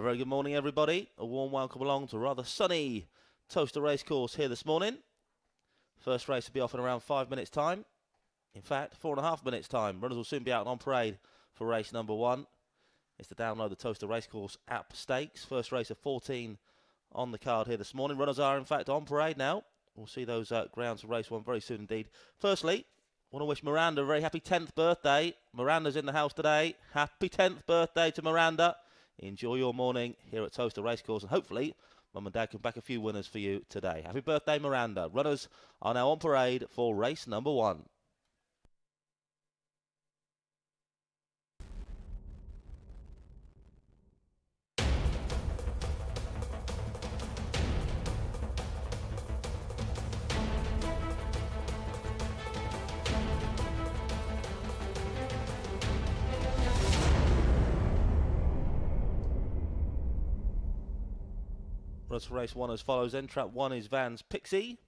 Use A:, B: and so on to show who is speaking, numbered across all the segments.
A: very good morning, everybody. A warm welcome along to a rather sunny Towcester Racecourse here this morning. First race will be off in around 5 minutes' time. In fact, 4.5 minutes' time. Runners will soon be out on parade for race number 1. It's to download the Towcester Racecourse app stakes. First race of 14 on the card here this morning. Runners are, in fact, on parade now. We'll see those grounds for race 1 very soon indeed. Firstly, I want to wish Miranda a very happy 10th birthday. Miranda's in the house today. Happy 10th birthday to Miranda. Enjoy your morning here at Towcester Racecourse, and hopefully Mum and Dad can back a few winners for you today. Happy birthday, Miranda. Runners are now on parade for race number 1. Runners for race 1 as follows then. Trap 1 is Van's Pixie.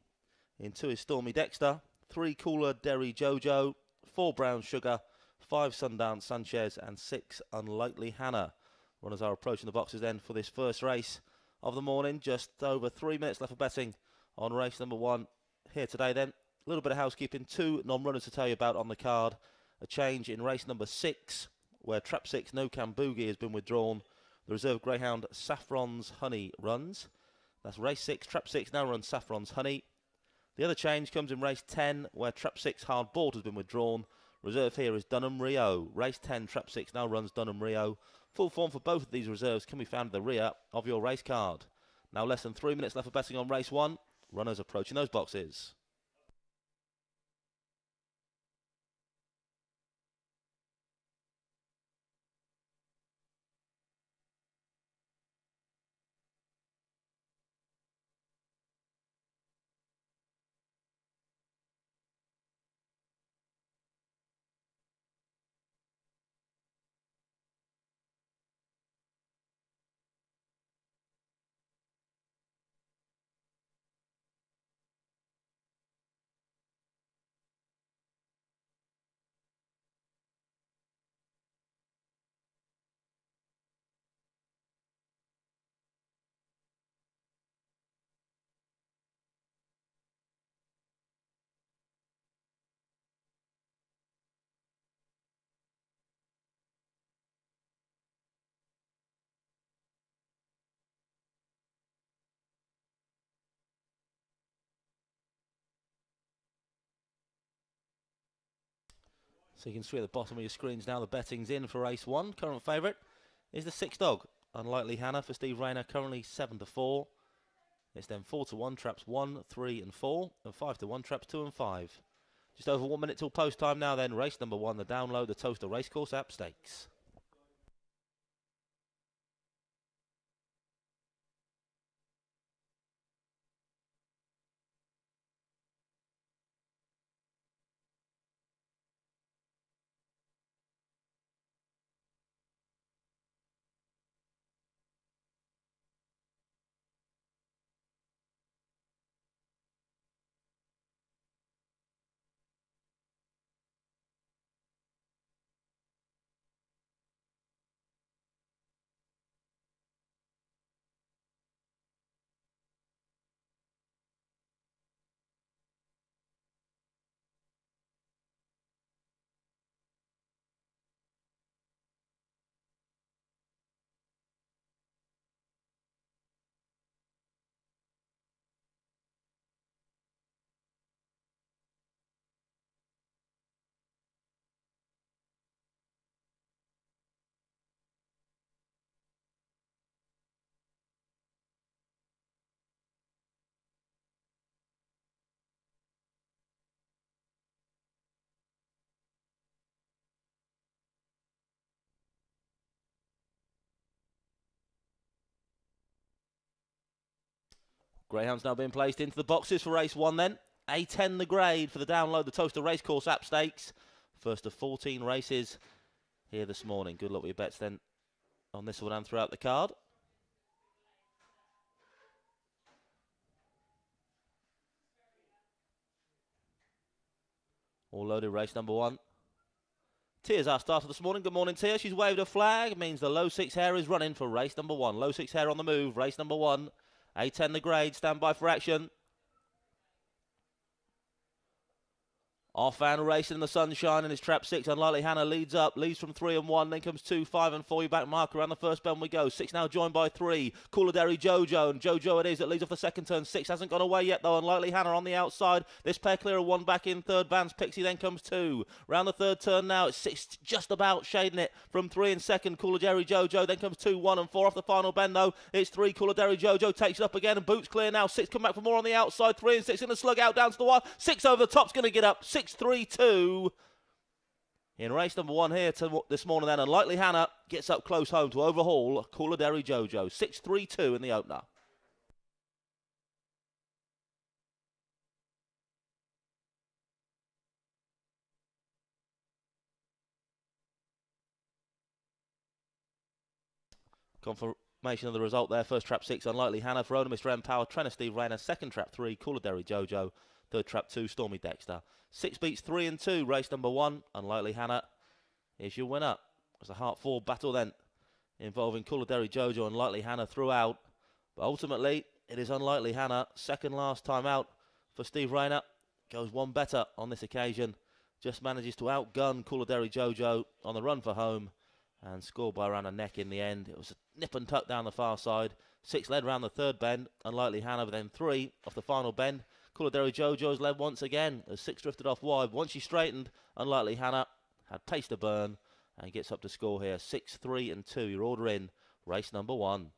A: In 2 is Stormy Dexter. 3 Cooler Derry Jojo. 4 Brown Sugar. 5 Sundance Sanchez. And 6 Unlikely Hannah. Runners are approaching the boxes then for this first race of the morning. Just over 3 minutes left for betting on race number 1 here today then. A little bit of housekeeping. 2 non-runners to tell you about on the card. A change in race number 6 where Trap 6 No Can Boogie has been withdrawn. The reserve Greyhound Saffron's Honey runs. That's race 6. Trap 6 now runs Saffron's Honey. The other change comes in race 10 where Trap 6 Hard Board has been withdrawn. Reserve here is Dunham Rio. Race 10 Trap 6 now runs Dunham Rio. Full form for both of these reserves can be found at the rear of your race card. Now less than 3 minutes left for betting on race 1. Runners approaching those boxes. So you can see at the bottom of your screens now the betting's in for race 1. Current favourite is the 6 dog. Unlikely Hannah for Steve Rayner, currently 7-4. It's then 4-1 traps 1, 3 and 4, and 5-1 traps 2 and 5. Just over 1 minute till post time now then. Race number 1, the download the Towcester Racecourse app stakes. Greyhound's now being placed into the boxes for race 1 then. A10 the grade for the download the Towcester Racecourse app stakes. First of 14 races here this morning. Good luck with your bets then on this one and throughout the card. All loaded, race number 1. Tia's our starter this morning. Good morning, Tia. She's waved a flag. It means the low 6 hair is running for race number 1. Low 6 hair on the move. Race number 1. A10 the grade. Stand by for action. Off and racing in the sunshine in his trap 6. Unlikely Hannah leads up, leads from 3 and 1. Then comes 2, 5 and 4. You back marker around the first bend we go. 6 now joined by 3. Cooler Derry Jojo, and Jojo it is that leads off the second turn. 6 hasn't gone away yet though. Unlikely Hannah on the outside. This pair clear of 1 back in third. Vans Pixie then comes 2. Round the third turn now. It's 6 just about shading it from 3 in second. Cooler Derry Jojo then comes 2, 1 and 4 off the final bend though. It's 3. Cooler Derry Jojo takes it up again and boots clear now. 6 come back for more on the outside. 3 and 6 in the slug out down to the wire. 6 over the top's going to get up. 6, 3, 2. In race number 1 here this morning then, Unlikely Hannah gets up close home to overhaul Cooler Derry Jojo. 6-3-2 in the opener. Confirmation of the result there. First trap 6, Unlikely Hannah. For owner Mr. M Power, Trainer Steve Rayner. Second trap 3, Cooler Derry Jojo. Third trap 2, Stormy Dexter. 6 beats 3 and 2. Race number 1, Unlikely Hannah is your winner. It's a heart-fought battle then, involving Cooler Derry Jojo and Unlikely Hannah throughout. But ultimately, it is Unlikely Hannah. Second last time out for Steve Rayner. Goes one better on this occasion. Just manages to outgun Cooler Derry Jojo on the run for home and scored by around a neck in the end. It was a nip and tuck down the far side. 6 led round the third bend. Unlikely Hannah, but then 3 off the final bend. Cooler Derry Jojo's led once again as 6 drifted off wide. Once she straightened, Unlikely Hannah had taste of burn and gets up to score here. 6, 3 and 2. Your order in race number 1.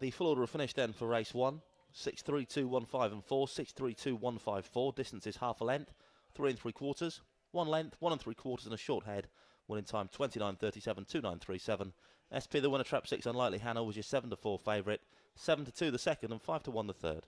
A: The full order will finish then for race 1. 6, 3, 2, 1, 5 and 4. 6, 3, 2, 1, 5, 4. Distance is half a length. 3 3/4. 1 length, 1 3/4 and a short head. Winning time 29.37, 29.37. SP the winner, trap 6, Unlikely Hannah, was your 7-4 favourite. 7-2 the second and 5-1 the third.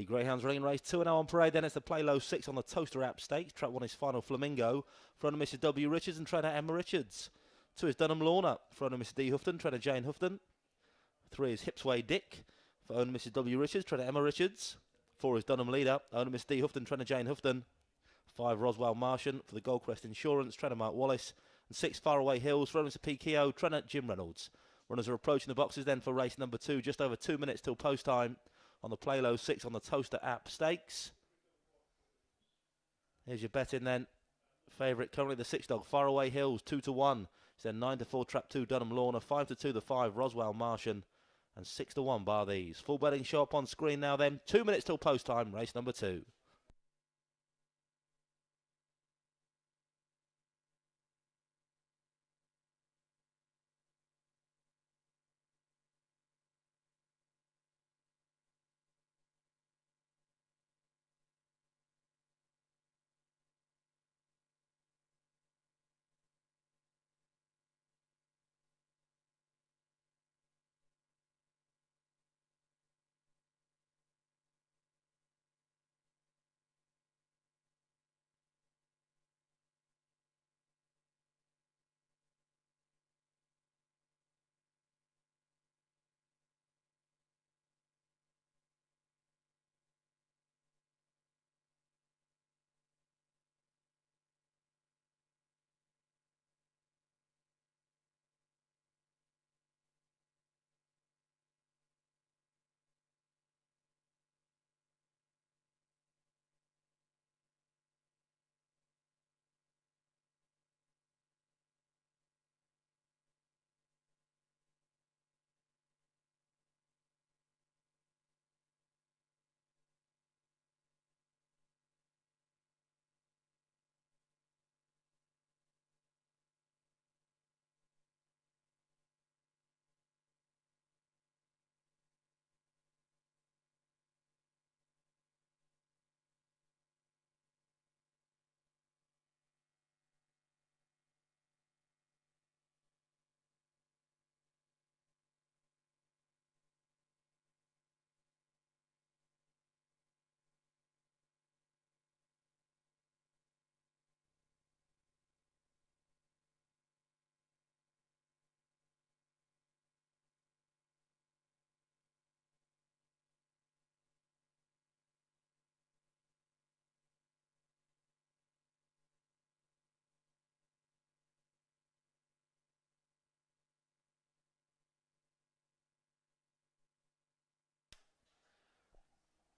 A: Greyhounds running race 2 and 0 on parade. Then it's the Play Low 6 on the Towcester App Stakes. Track 1 is Final Flamingo. Front of Mrs. W. Richards and trainer Emma Richards. 2 is Dunham Lorna. Front of Mrs. D. Houghton, trainer Jane Houghton. 3 is Hipsway Dick. For owner Mrs. W. Richards, trainer Emma Richards. 4 is Dunham Leader. Owner Mrs. D. Houghton, trainer Jane Houghton. 5 Roswell Martian for the Goldcrest Insurance, trainer Mark Wallace. And 6 Faraway Hills for owner Mr. P. Keogh, trainer Jim Reynolds. Runners are approaching the boxes then for race number 2. Just over 2 minutes till post time on the Play Low 6 on the Towcester App Stakes. Here's your betting then. Favourite currently the 6 dog Faraway Hills 2-1. It's then 9-4 Trap 2 Dunham Lorna, 5-2 the 5 Roswell Martian, and 6-1 bar these. Full betting show up on screen now then. 2 minutes till post time, race number 2.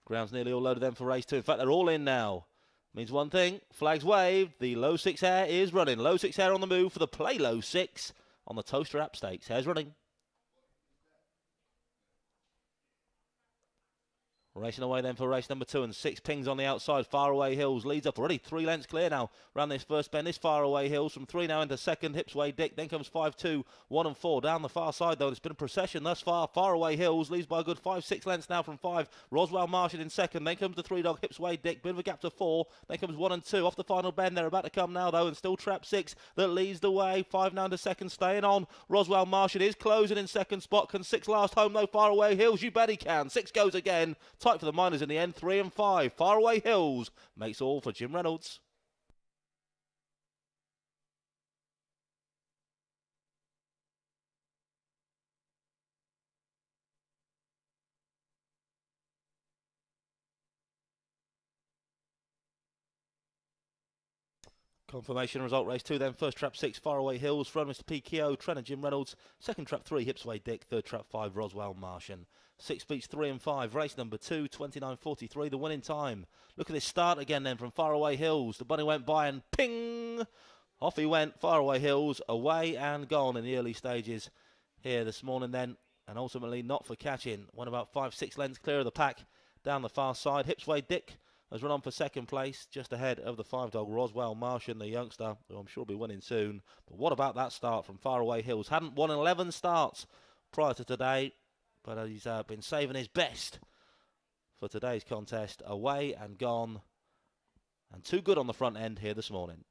A: Ground's nearly all loaded then for race 2. In fact, they're all in now. Means one thing, flags waved. The low 6 hare is running. Low 6 hare on the move for the Play Low 6 on the Towcester App Stakes. Hare's running. Racing away then for race number 2 and 6 pings on the outside. Faraway Hills leads up already 3 lengths clear now. Round this first bend is Faraway Hills from 3 now into second. Hipsway Dick. Then comes 5-2, 1 and 4 down the far side though. It's been a procession thus far. Faraway Hills leads by a good 5-6 lengths now from 5. Roswell Martian in second. Then comes the 3 dog Hipsway Dick. Bit of a gap to 4. Then comes 1 and 2 off the final bend. They're about to come now though, and still Trap 6 that leads the way. 5 now into second, staying on. Roswell Martian is closing in second spot. Can 6 last home though? Faraway Hills, you bet he can. 6 goes again. Tight for the minors in the end. 3 and 5. Faraway Hills makes all for Jim Reynolds. Confirmation result race 2 then. First trap 6 Faraway Hills, front Mr. P. Keogh, trainer Jim Reynolds. Second trap 3 Hipsway Dick. Third trap 5 Roswell Martian. 6 beats 3 and 5. Race number 2, 29.43, the winning time. Look at this start again then from Faraway Hills. The bunny went by and ping! Off he went. Faraway Hills away and gone in the early stages here this morning then. And ultimately not for catching. Went about 5-6 lengths clear of the pack down the far side. Hipsway Dick has run on for second place, just ahead of the 5 dog Roswell Martian, the youngster, who I'm sure will be winning soon. But what about that start from Faraway Hills? Hadn't won 11 starts prior to today, but he's been saving his best for today's contest. Away and gone, and too good on the front end here this morning.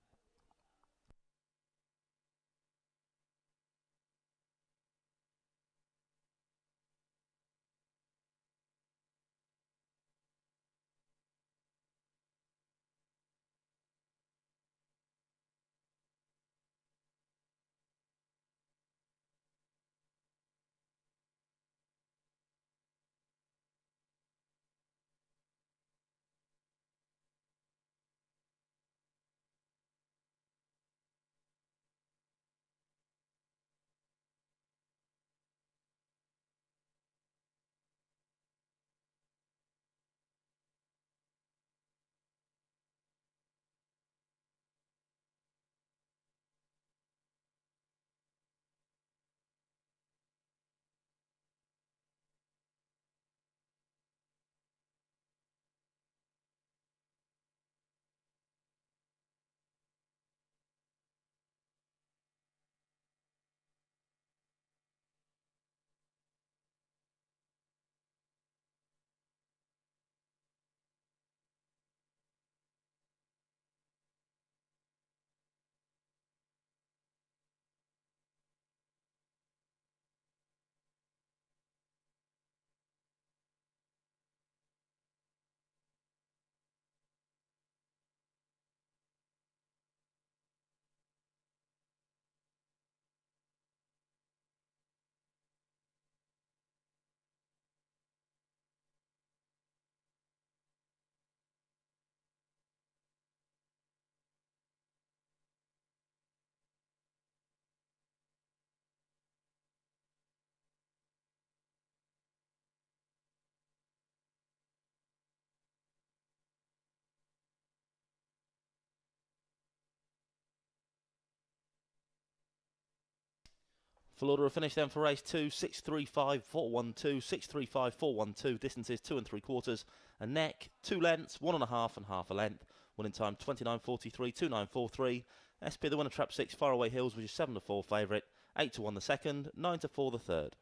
A: Full order of finish then for race 2, 635, 412, 635, 412, distances 2 3/4, a neck, 2 lengths, 1.5 and half a length, winning time 29.43, 29.43. SP the winner, trap 6, Faraway Hills, which is 7-4 favourite, 8-1 the second, 9-4 the third.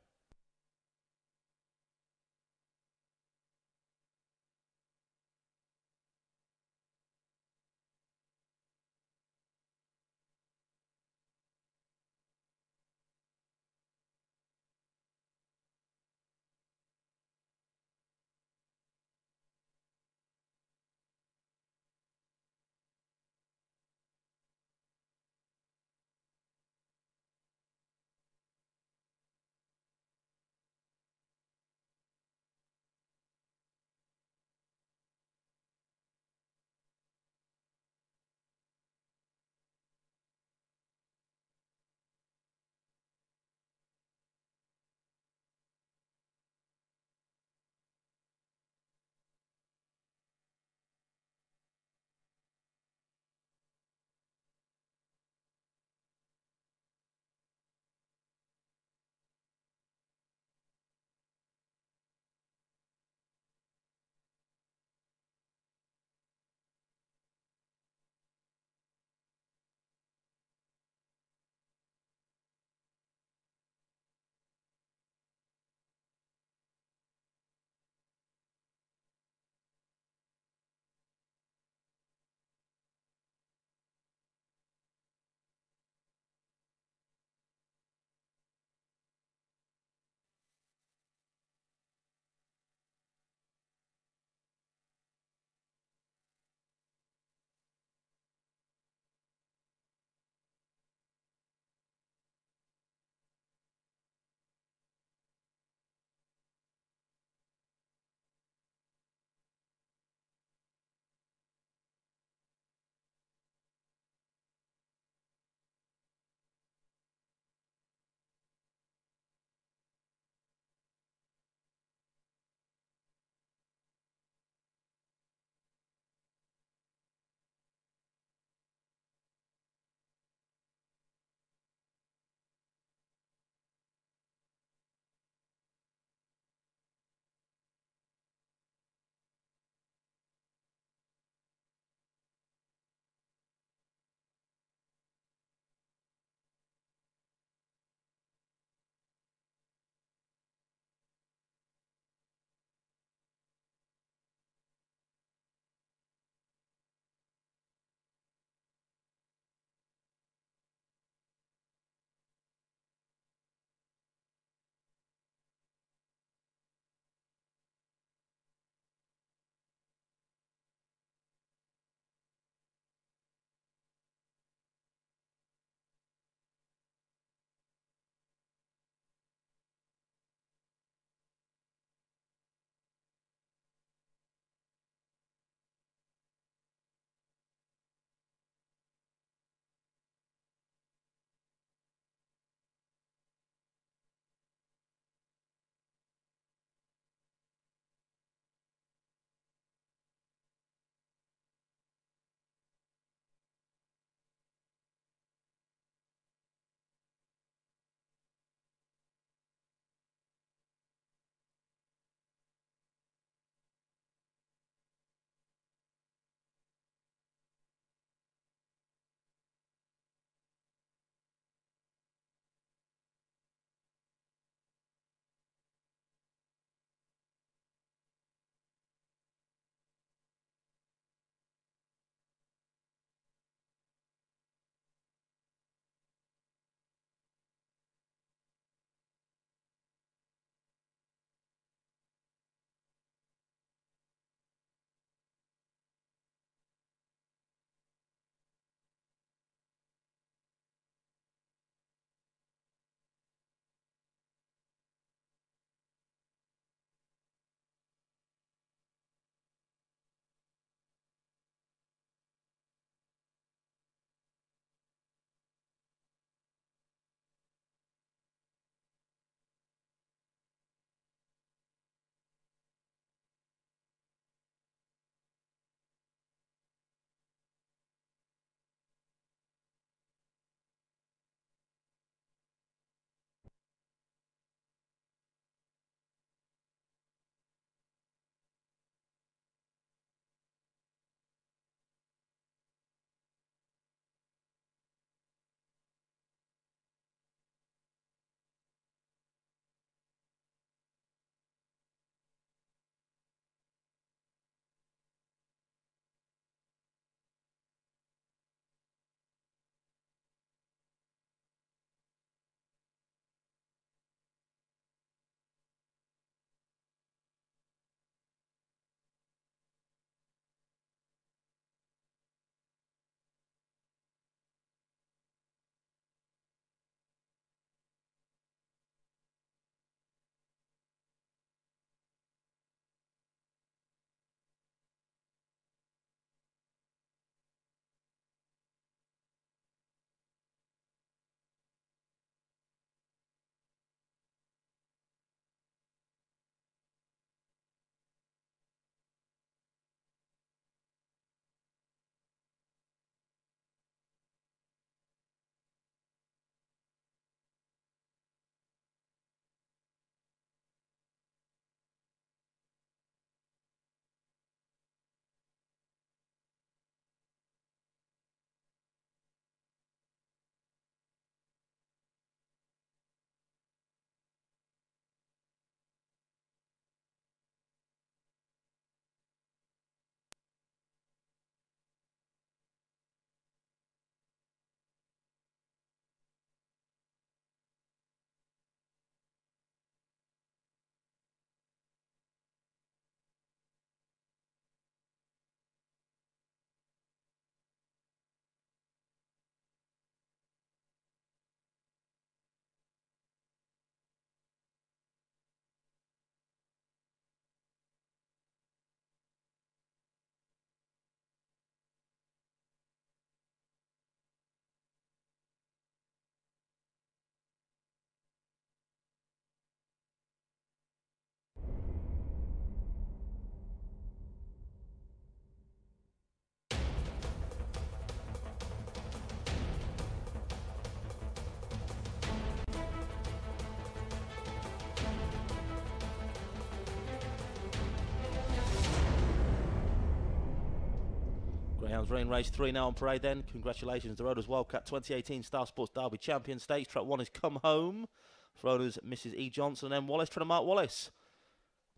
A: Greyhounds running race 3 now on parade then. Congratulations, the Roaders Wildcat 2018 Star Sports Derby Champion Stakes. Track 1 is Come Home for owners Mrs. E. Johnson, and then Wallace, trainer Mark Wallace.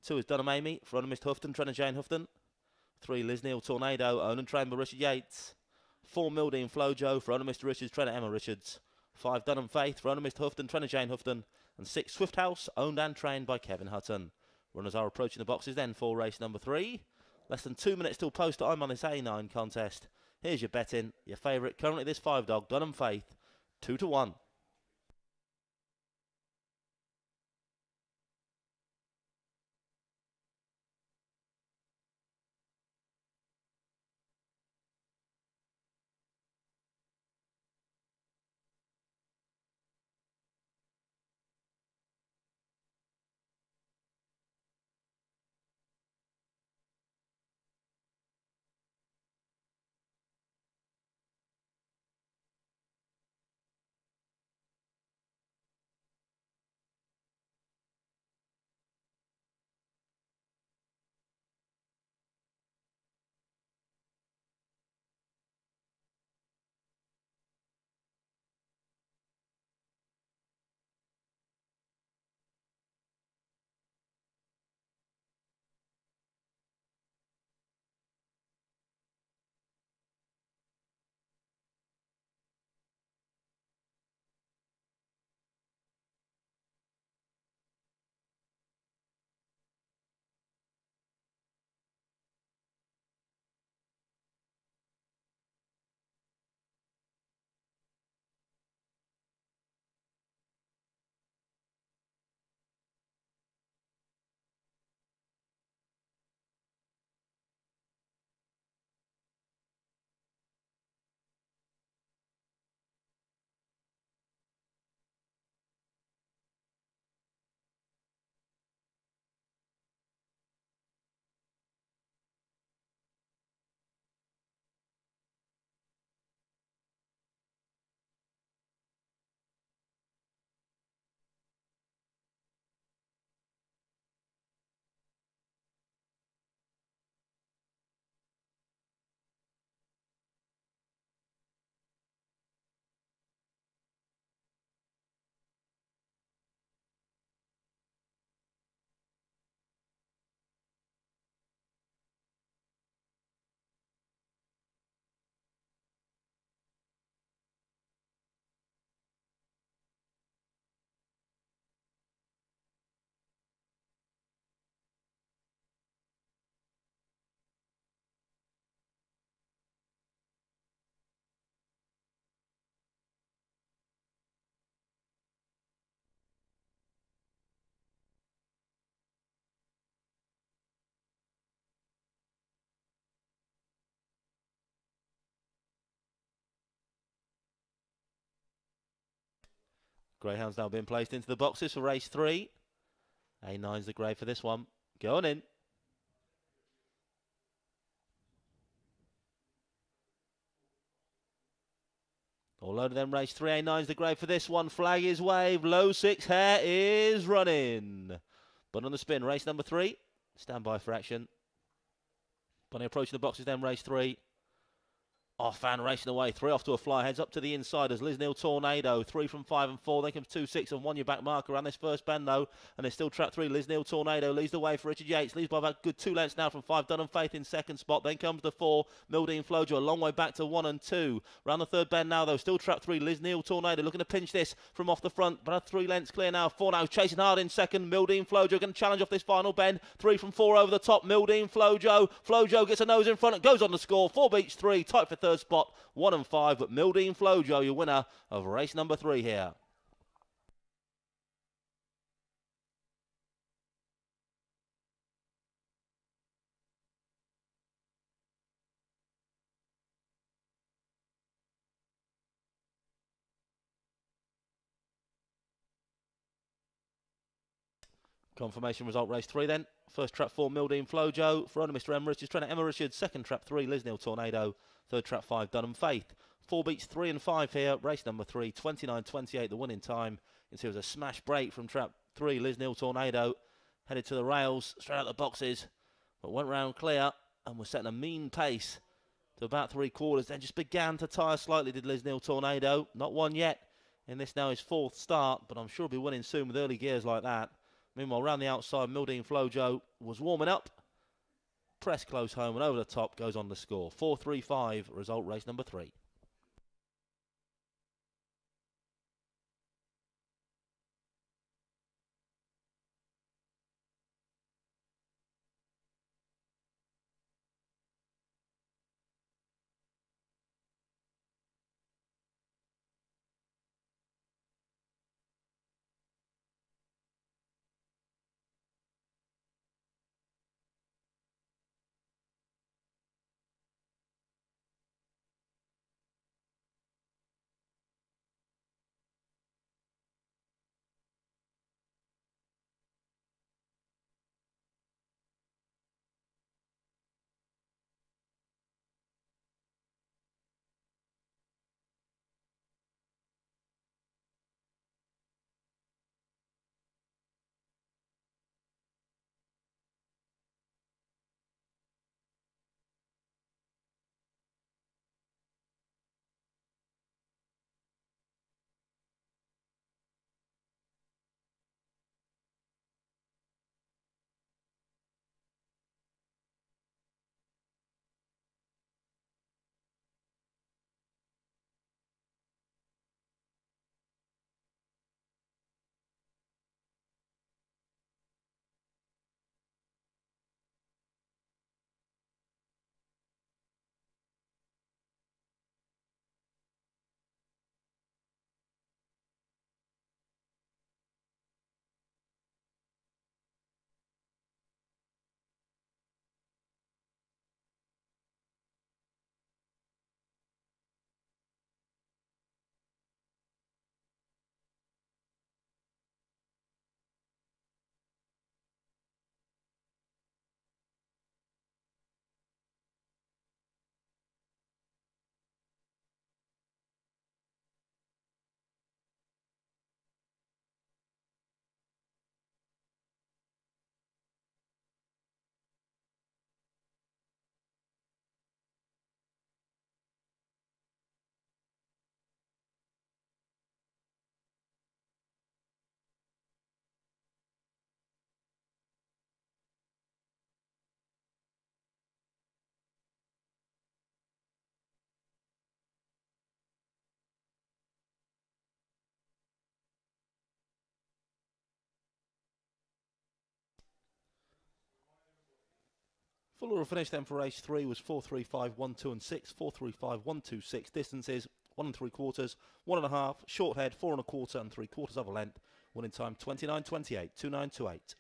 A: 2 is Dunham Amy for owner Mr. Houghton, trainer Jane Houghton. 3 Lisneal Tornado, owner and trained by Richard Yates. 4 Mildine Flojo for owner Mr. Richards, trainer Emma Richards. 5 Dunham Faith for owner Mr. Houghton, trainer Jane Houghton. And 6 Swift House, owned and trained by Kevin Hutton. Runners are approaching the boxes then for race number 3. Less than 2 minutes till post time on this A9 contest. Here's your betting. Your favourite, currently this 5 dog, Dunham Faith, 2 to 1. Greyhounds now being placed into the boxes for race 3. A9's the grey for this one. Go on in. All loaded then, race 3. A9's the grey for this one. Flag is waved. Low 6 hair is running. But on the spin, race number 3. Stand by for action. Bunny approaching the boxes then, race 3. Off and racing away. 3 off to a fly. Heads up to the insiders. Lisneal Tornado. 3 from 5 and 4. Then comes 2, 6 and 1. Your back marker around this first bend though. And there's still trap 3. Lisneal Tornado leads the way for Richard Yates. Leads by about good 2 lengths now from 5. Dunham Faith in second spot. Then comes the 4. Mildine Flojo. A long way back to 1 and 2. Round the third bend now though. Still trap 3. Lisneal Tornado looking to pinch this from off the front. But 3 lengths clear now. 4 now chasing hard in second. Mildine Flojo going to challenge off this final bend. 3 from 4 over the top. Mildine Flojo. Flojo gets a nose in front and goes on to score. 4 beats 3. Tight for third spot. 1 and 5, but Mildine Flojo, your winner of race number 3 here. Confirmation result race 3 then. First trap 4, Mildine Flojo. For owner Mr. Emma Richards, trainer Emma Richards. Second trap 3, Lisneal Tornado. Third trap 5, Dunham Faith. 4 beats 3 and 5 here. Race number 3, 29.28 the winning time. You can see it was a smash break from trap 3, Lisneal Tornado. Headed to the rails, straight out the boxes. But went round clear and was setting a mean pace to about 3/4, then just began to tire slightly, did Lisnil Tornado. Not won yet in this now his 4th start, but I'm sure he'll be winning soon with early gears like that. Meanwhile, round the outside, Mildine Flojo was warming up. Press close home and over the top goes on to score. 4.35, result race number 3. Fuller will finish then for race 3 was 4.35, 1, 2 and 6, 4.35, 1, 2, 6. Distances 1 3/4, 1.5, short head 4 1/4 and 3/4 of a length. Winning time 29.28, 2.928.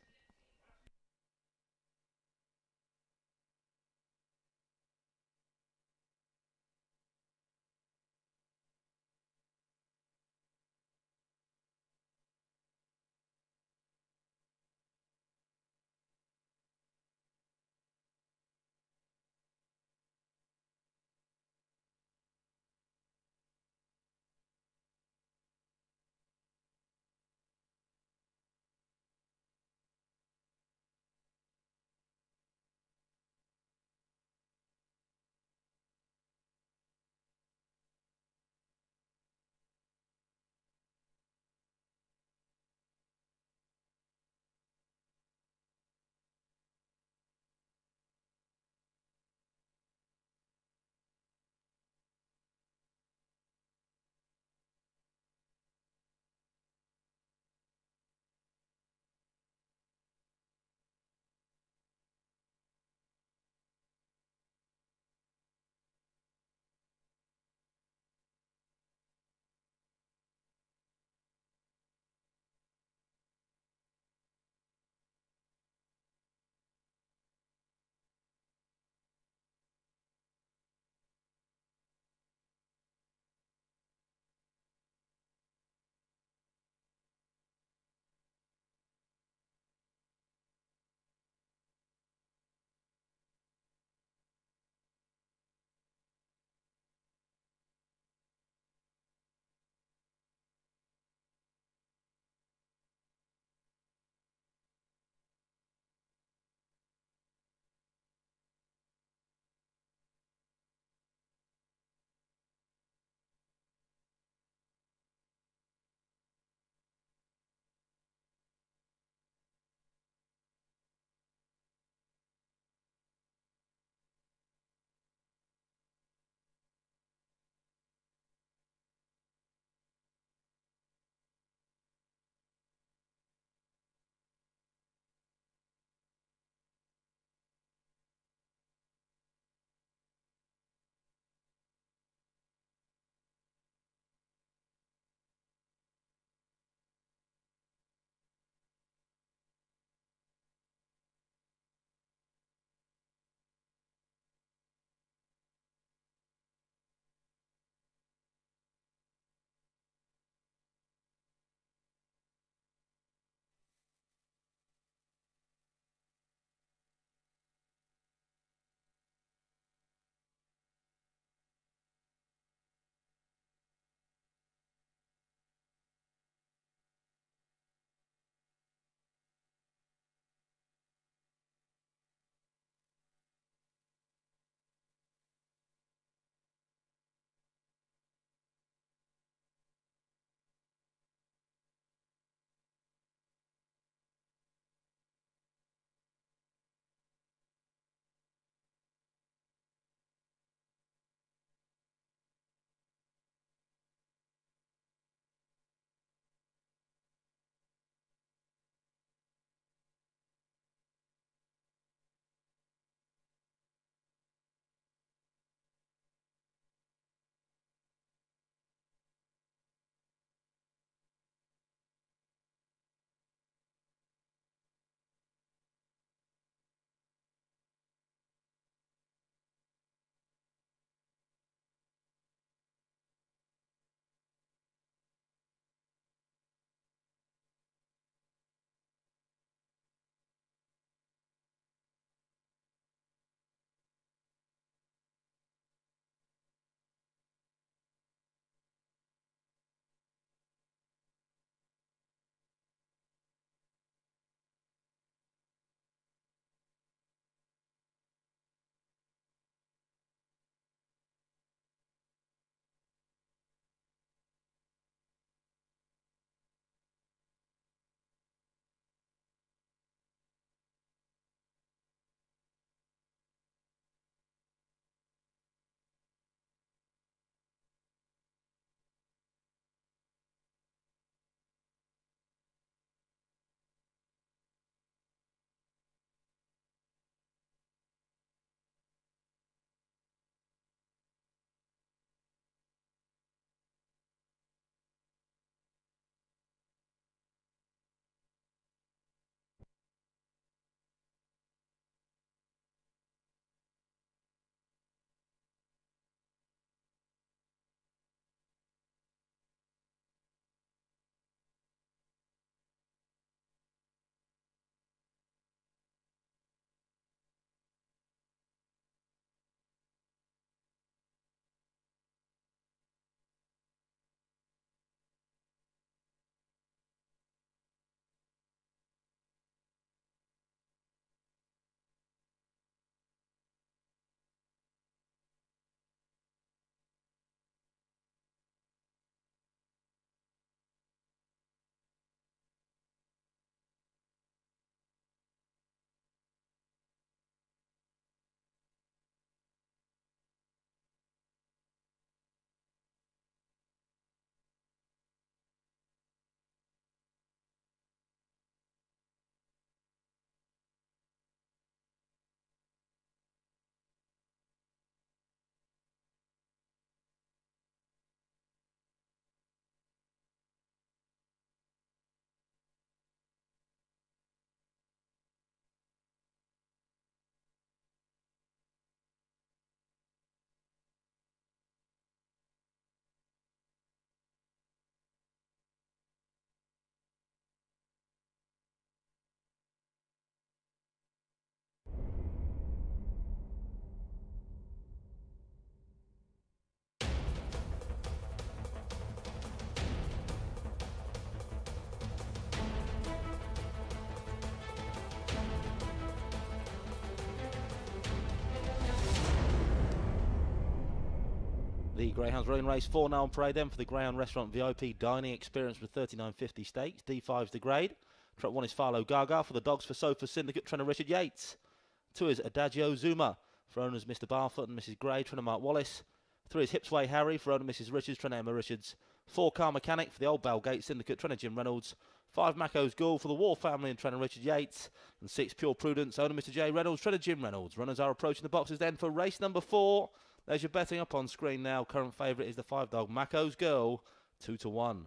A: The Greyhounds running race 4 now on parade then for the Greyhound Restaurant VIP dining experience with 39.50 stakes. D5's the grade. Trap 1 is Farlow Gaga. For the dogs for Sofa Syndicate, trainer Richard Yates. 2 is Adagio Zuma. For owners Mr. Barfoot and Mrs. Gray, trainer Mark Wallace. 3 is Hipsway Harry. For owner Mrs. Richards, trainer Emma Richards. 4 Car Mechanic for the Old Bellgate Syndicate, trainer Jim Reynolds. 5 Maco's Ghoul for the War Family and trainer Richard Yates. And 6 Pure Prudence, owner Mr. J Reynolds, trainer Jim Reynolds. Runners are approaching the boxes then for race number 4. There's your betting up on screen now. Current favourite is the 5 dog Maco's Girl, 2-1.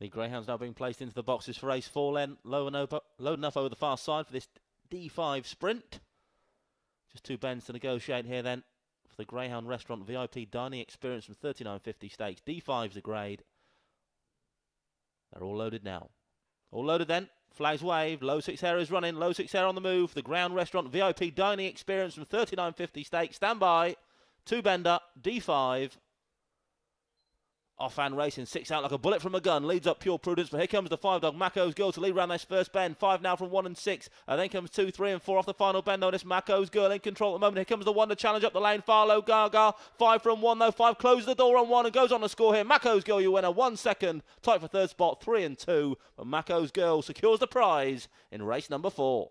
A: The Greyhounds now being placed into the boxes for race 4 then. Low enough over the far side for this D5 sprint. Just 2 bends to negotiate here then for the Greyhound Restaurant VIP dining experience from 39.50 stakes. D5's the grade. They're all loaded now. All loaded then. Flags waved. Low 6 hair is running. Low 6 hair on the move for the Greyhound Restaurant VIP dining experience from 39.50 stakes. Stand by. 2 bender. D5. Off-hand racing, 6 out like a bullet from a gun. Leads up Pure Prudence, but here comes the 5 dog Maco's Girl to lead round this first bend. 5 now from 1 and 6. Then comes 2, 3 and 4 off the final bend. Notice Maco's Girl in control at the moment. Here comes the 1 to challenge up the lane. Farlow Gaga. 5 from 1 though. 5 closes the door on 1 and goes on to score here. Maco's Girl, you winner. 1 second. Tight for third spot. 3 and 2. But Maco's Girl secures the prize in race number 4.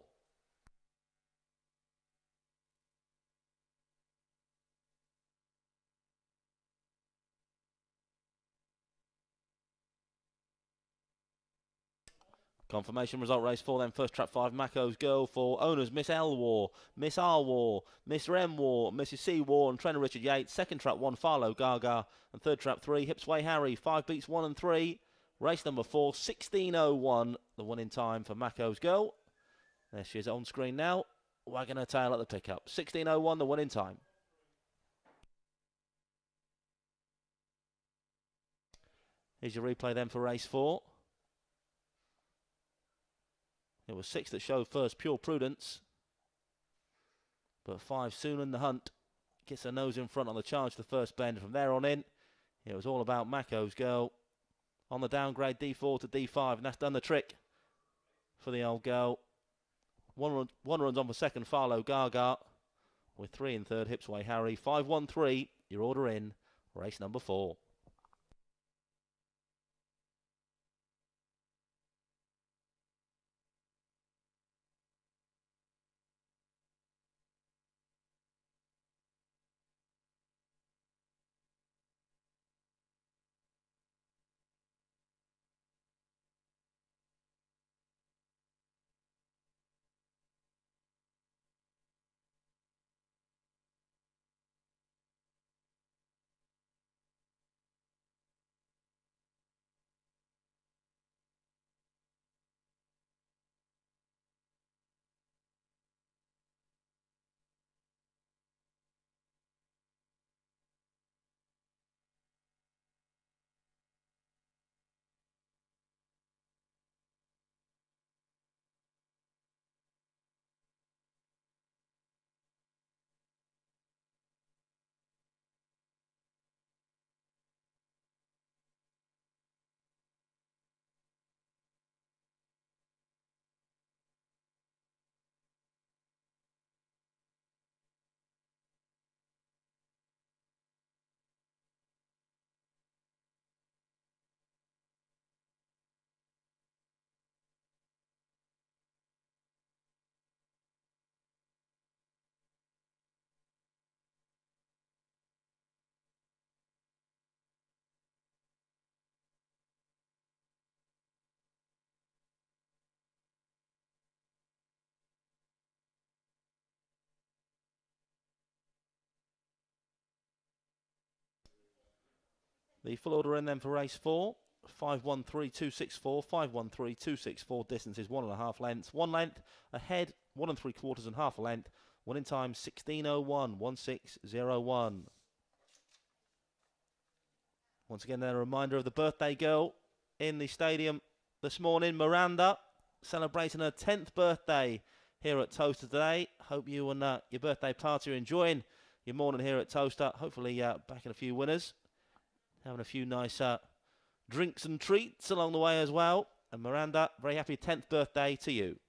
A: Confirmation result race 4 then. First trap 5 Maco's Girl for owners Miss L War, Miss R War, Miss M War, Mrs C War and trainer Richard Yates. Second trap 1 Farlow Gaga and third trap 3 Hipsway Harry. 5 beats 1 and 3. Race number 4 16:01. The one in time for Maco's Girl. There she is on screen now. Wagging her tail at the pickup. 16:01. The one in time. Here's your replay then for race 4. It was 6 that showed first, Pure Prudence. But 5 soon in the hunt. Gets her nose in front on the charge the first bend. From there on in, it was all about Maco's Girl. On the downgrade, D4 to D5. And that's done the trick for the old girl. One runs on for second, Farlow Gaga. With 3 in third, Hipsway Harry. 5-1-3, your order in, race number 4. The full order in then for race 4. 5-1-3-2-6-4, 5-1-3-2-6-4. Distance is 1.5 lengths. 1 length ahead, 1 3/4 and half a length. Winning time 16:01, 16:01. Once again, then a reminder of the birthday girl in the stadium this morning, Miranda, celebrating her 10th birthday here at Towcester today. Hope you and your birthday party are enjoying your morning here at Towcester. Hopefully backing a few winners, having a few nice drinks and treats along the way as well. And Miranda, very happy 10th birthday to you.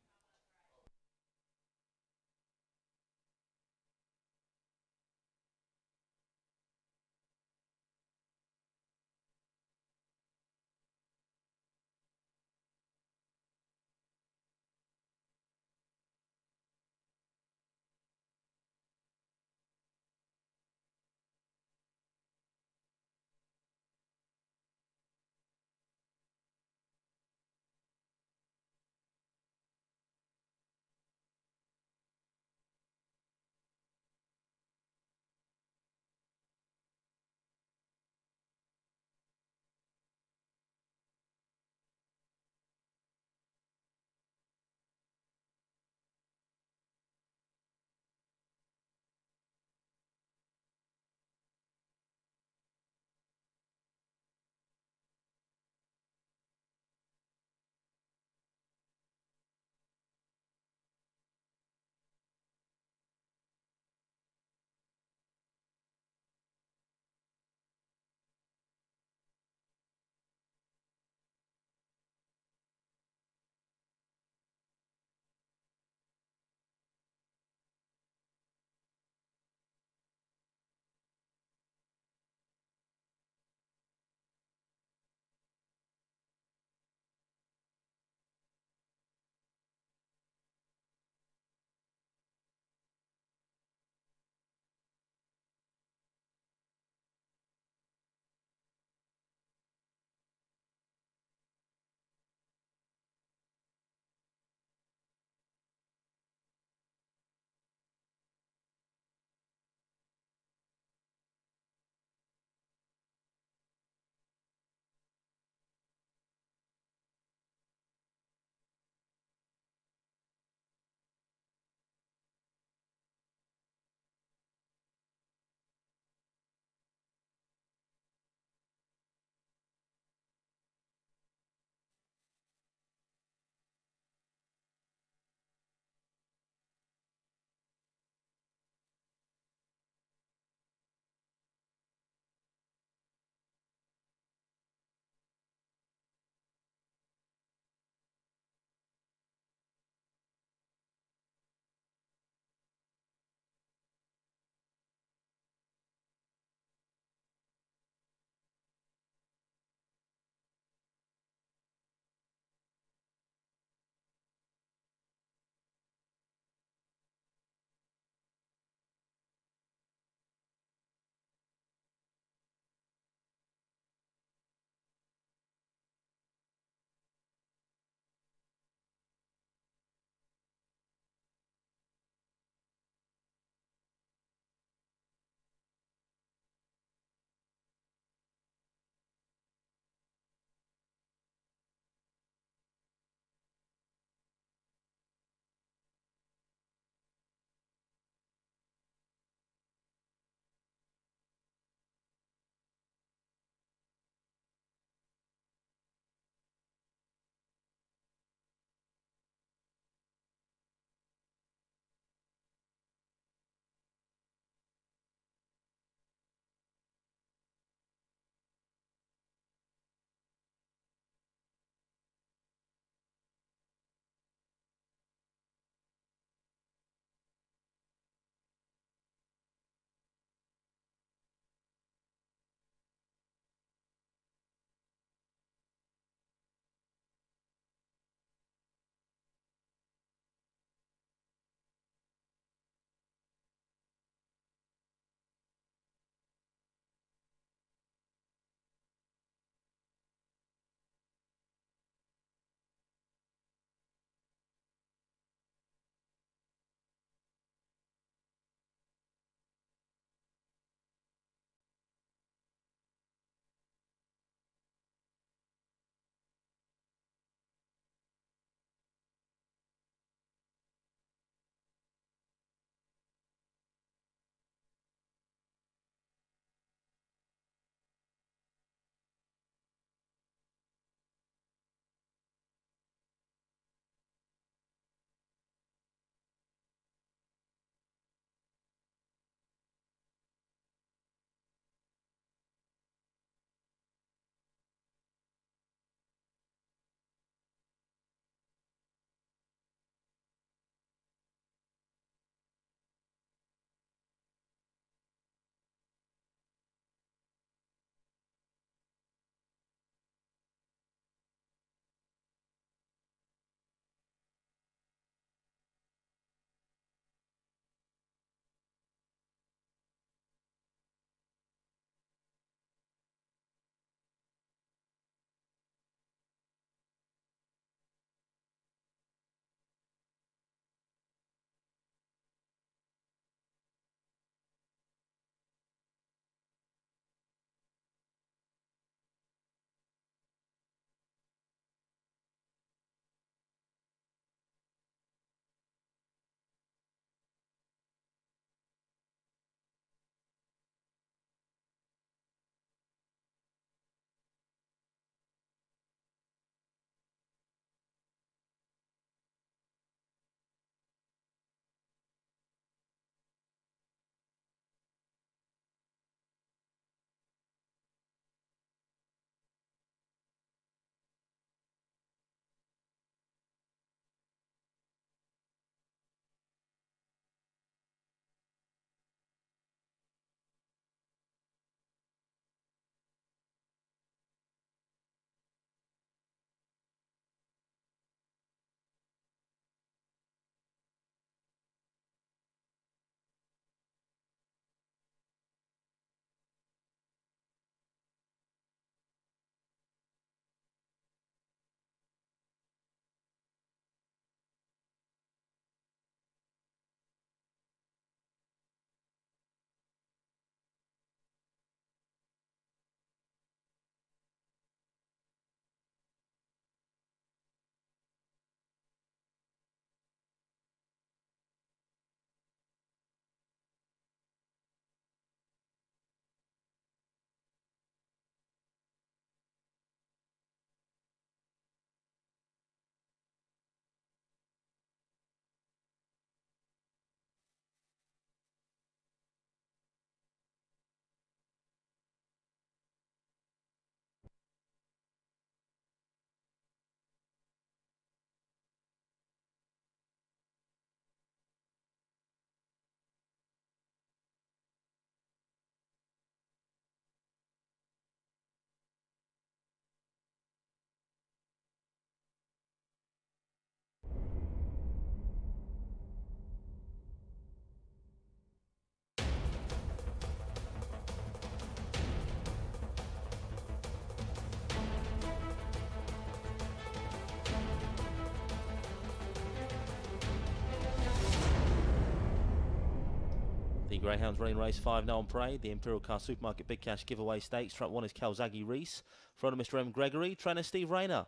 A: The Greyhounds running race 5 now on parade. The Imperial Car Supermarket Big Cash giveaway stakes. Track 1 is Calzaghe Reese. Front of Mr. M. Gregory. Trainer Steve Rayner.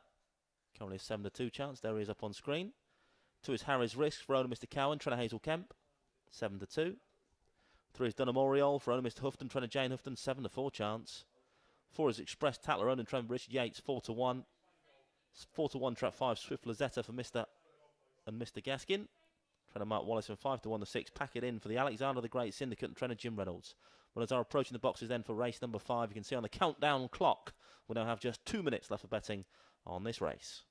A: Currently a 7-2 chance. There he is up on screen. 2 is Harry's Risk for owner Mr. Cowan. Trainer Hazel Kemp. 7-2. 3 is Dunham Oriole for owner Mr. Houghton. Trainer Jane Houghton. 7-4 chance. 4 is Express Tatler owner Trainer Richard Yates. 4-1. 4-1 track 5 Swift Lazetta for Mr. and Mr. Gaskin. Trainer Mark Wallace and 5-1 the 6. Pack it in for the Alexander the Great Syndicate and trainer Jim Reynolds. Runners are approaching the boxes then for race number 5. You can see on the countdown clock we now have just 2 minutes left for betting on this race.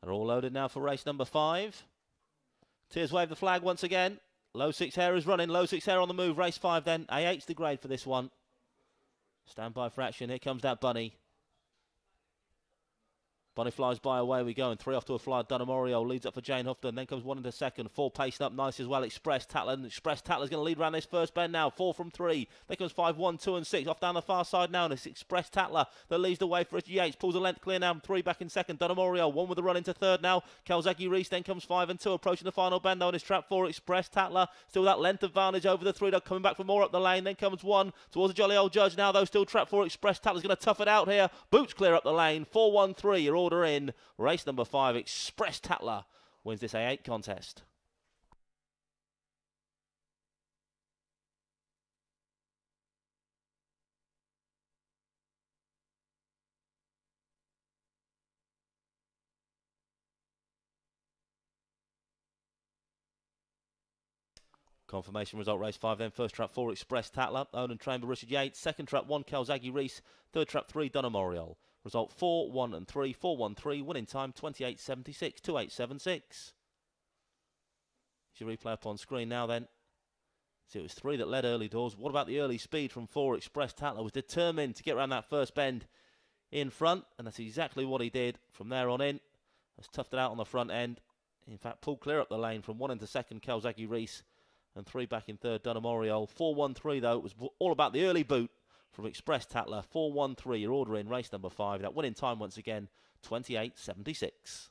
A: They're all loaded now for race number 5. Tears wave the flag once again. Low 6 hair is running. Low 6 hair on the move. Race 5 then. A8's the grade for this one. Stand by for action. Here comes that bunny. Bunny flies by, away we go, and 3 off to a fly. Dunham Oriole leads up for Jane Houghton, then comes 1 into second. 4 pacing up nice as well. Express Tatler, and Express Tatler's going to lead around this first bend now. 4 from 3. Then comes 5, 1, 2 and 6. Off down the far side now, and it's Express Tatler that leads the way for Richard Yates. Pulls a length clear now, and 3 back in second. Dunham Oriole, 1 with the run into third now. Calzaghe Reese, then comes 5 and 2. Approaching the final bend though, and it's trap 4. Express Tatler, still that length advantage over the 3 dog, coming back for more up the lane. Then comes 1 towards the jolly old judge now though, still trap 4. Express Tatler's going to tough it out here. Boots clear up the lane. 4, 1, 3. Your order in. Race number 5, Express Tatler wins this A8 contest. Confirmation result race 5 then. First trap 4 Express Tatler, owned and trained by Richard Yates. Second trap 1 Calzaghe Reese. Third trap 3 Dunham Oriole. Result 4, 1 and 3, 4, 1, 3. Winning time 28.76, 28.76. Your replay up on screen now then. See, it was 3 that led early doors. What about the early speed from 4? Express Tatler was determined to get around that first bend in front, and that's exactly what he did from there on in. Has toughed it out on the front end. In fact, pulled clear up the lane from 1 into second, Calzaghe Reese, and 3 back in third, Dunham Oriole. 4-1-3 though, it was all about the early boot from Express Tatler. 4-1-3, your order in race number 5. That winning time once again, 28.76.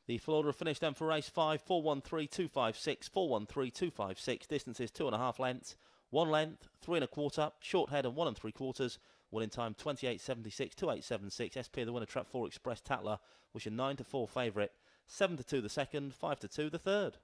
A: The full order finished then for race 5, 413.256, 413.256, distances 2.5 lengths, 1 length, 3 1/4, short head and 1 3/4, winning time 28.76, 28.76, SP the winner, Trap 4 Express Tatler, was your 9-4 favourite, 7-2 the second, 5-2 the third.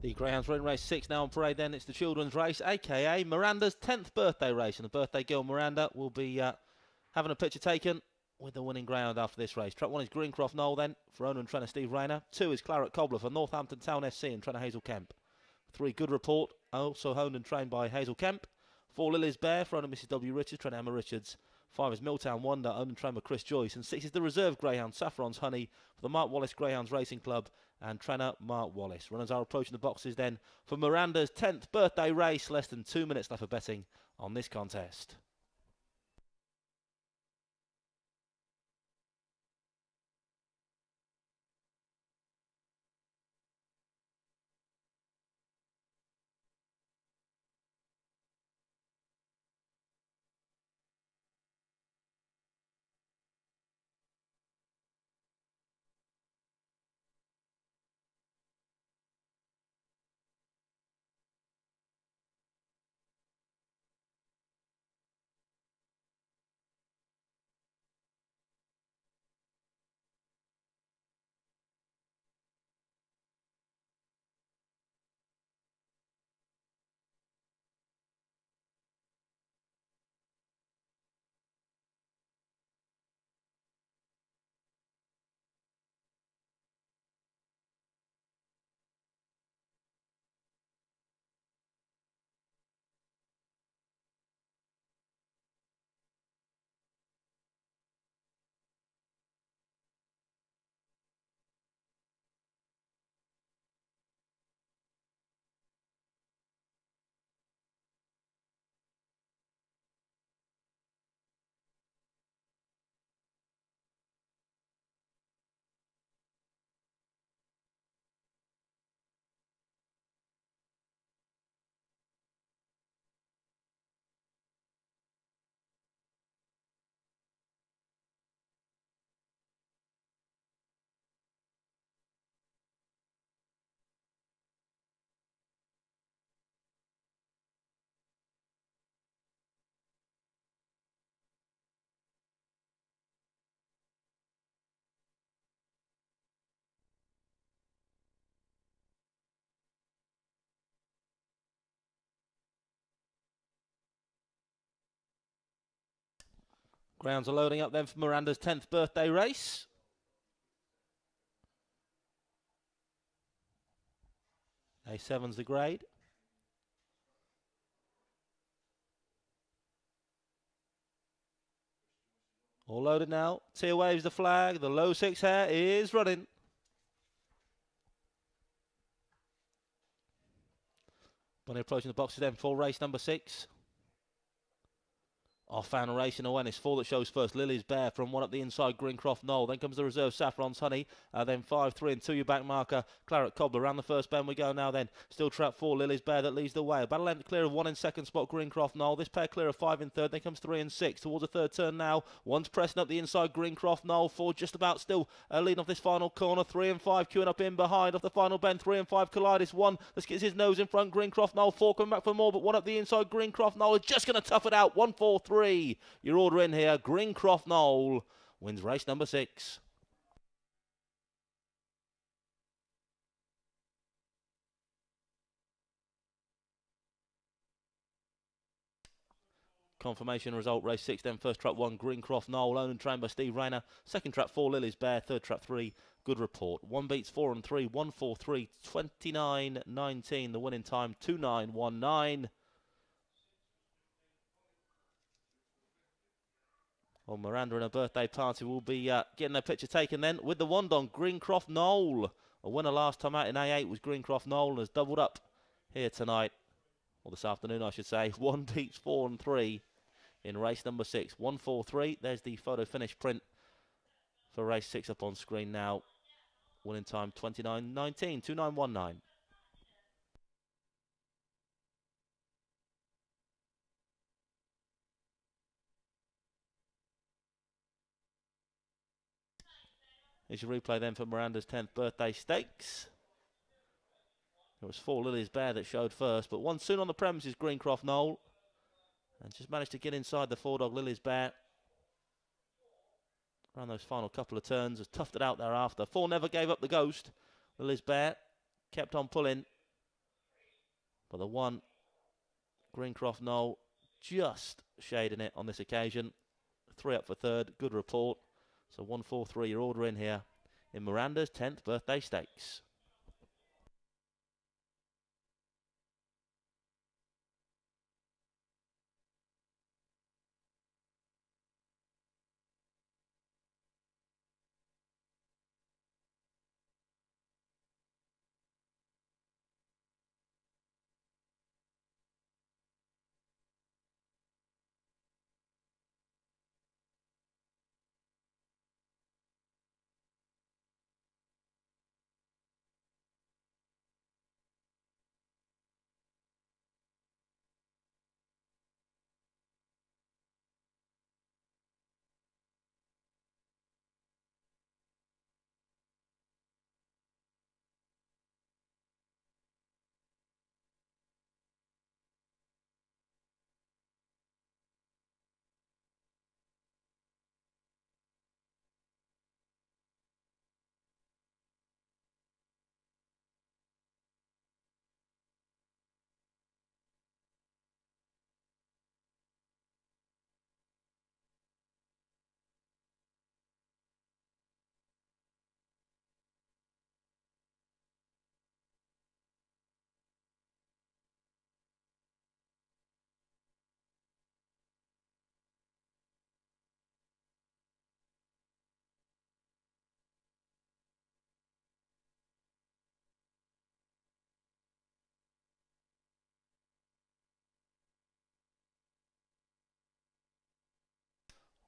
A: The Greyhounds are in race 6 now on parade then. It's the children's race, aka Miranda's 10th birthday race. And the birthday girl Miranda will be having a picture taken with the winning greyhound after this race. Track 1 is Greencroft Knoll then for owner and trainer Steve Rayner. 2 is Claret Cobbler for Northampton Town FC and trainer Hazel Kemp. 3 Good Report, also owned and trained by Hazel Kemp. 4 Lily's Bear for owner Mrs W Richards, trainer Emma Richards. 5 is Milltown Wonder, owned and trained by Chris Joyce. And 6 is the reserve greyhound Saffron's Honey for the Mark Wallace Greyhounds Racing Club and trainer Mark Wallace. Runners are approaching the boxes then for Miranda's 10th birthday race. Less than 2 minutes left for betting on this contest. Grounds are loading up then for Miranda's 10th birthday race. A7's the grade. All loaded now. Tia waves the flag. The low 6 hair is running. Bunny approaching the boxes then for race number 6. Off Fan Racing away, and it's 4 that shows first. Lily's Bear from 1 up the inside, Greencroft Knoll. Then comes the reserve Saffron's Honey. Then 5, 3 and 2 your back marker. Claret Cobbler around the first bend we go now then. Still trap 4, Lily's Bear that leads the way. Battle length clear of 1 in second spot, Greencroft Knoll. This pair clear of 5 in third. Then comes 3 and 6 towards the third turn now. 1's pressing up the inside, Greencroft Knoll. 4 just about still leading off this final corner. 3 and 5 queuing up in behind off the final bend. 3 and 5 Collidis. 1 that gets his nose in front, Greencroft Knoll. 4 coming back for more, but 1 up the inside, Greencroft Knoll is just going to tough it out. 1, 4, 3. Your order in here. Greencroft Knoll wins race number 6. Confirmation result, race 6 then. First trap 1, Greencroft Knoll, owned and trained by Steve Rayner. Second trap 4, Lily's Bear. Third trap 3, Good Report. 1 beats 4 and 3, 1, 4, 3, 29.19. The winning time, 2.919. Well, Miranda and her birthday party will be getting their picture taken then with the wand on Greencroft Knoll. A winner last time out in A8 was Greencroft Knoll and has doubled up here tonight, or this afternoon I should say. 1 beats 4 and 3 in race number 6. 1, 4, 3. There's the photo finish print for race 6 up on screen now. Winning time 29.19, 2.919. Here's your replay then for Miranda's 10th birthday stakes. It was 4 Lily's Bear that showed first, but 1 soon on the premises, Greencroft Knoll. And just managed to get inside the 4-dog Lily's Bear. Around those final couple of turns, has toughed it out thereafter. 4 never gave up the ghost. Lily's Bear kept on pulling. But the one, Greencroft Knoll, just shading it on this occasion. 3 up for third, good report. So 1-4-3, your order in here in Miranda's 10th birthday stakes.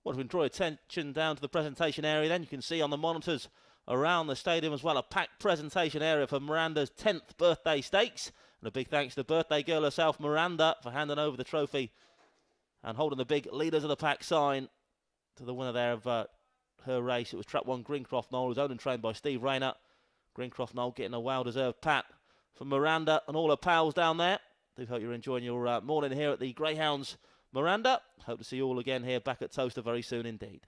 A: Well, if we draw attention down to the presentation area, then you can see on the monitors around the stadium as well a packed presentation area for Miranda's 10th birthday stakes. And a big thanks to the birthday girl herself, Miranda, for handing over the trophy and holding the big Leaders of the Pack sign to the winner there of her race. It was Trap 1 Greencroft Knoll, who's owned and trained by Steve Rayner. Greencroft Knoll getting a well-deserved pat from Miranda and all her pals down there. Do hope you're enjoying your morning here at the Greyhounds, Miranda. Hope to see you all again here back at Towcester very soon indeed.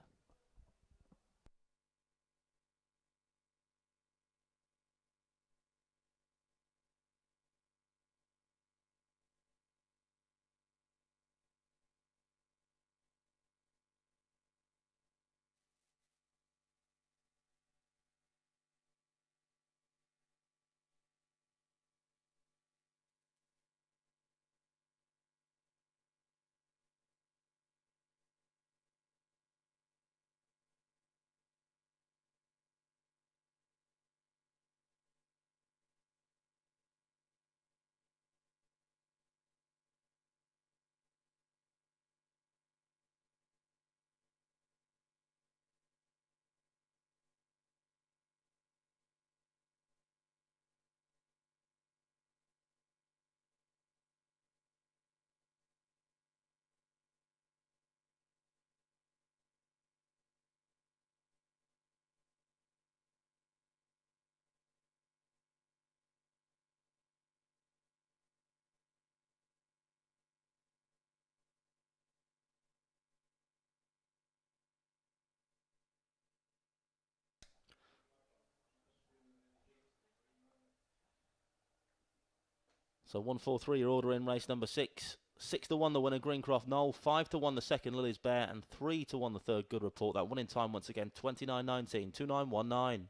A: So 1-4-3, your order in race number 6. 6-1 the winner, Greencroft Knoll. 5-1 the second, Lily's Bear. And 3-1 the third, Good Report. That winning time once again, 29.19, 29.19.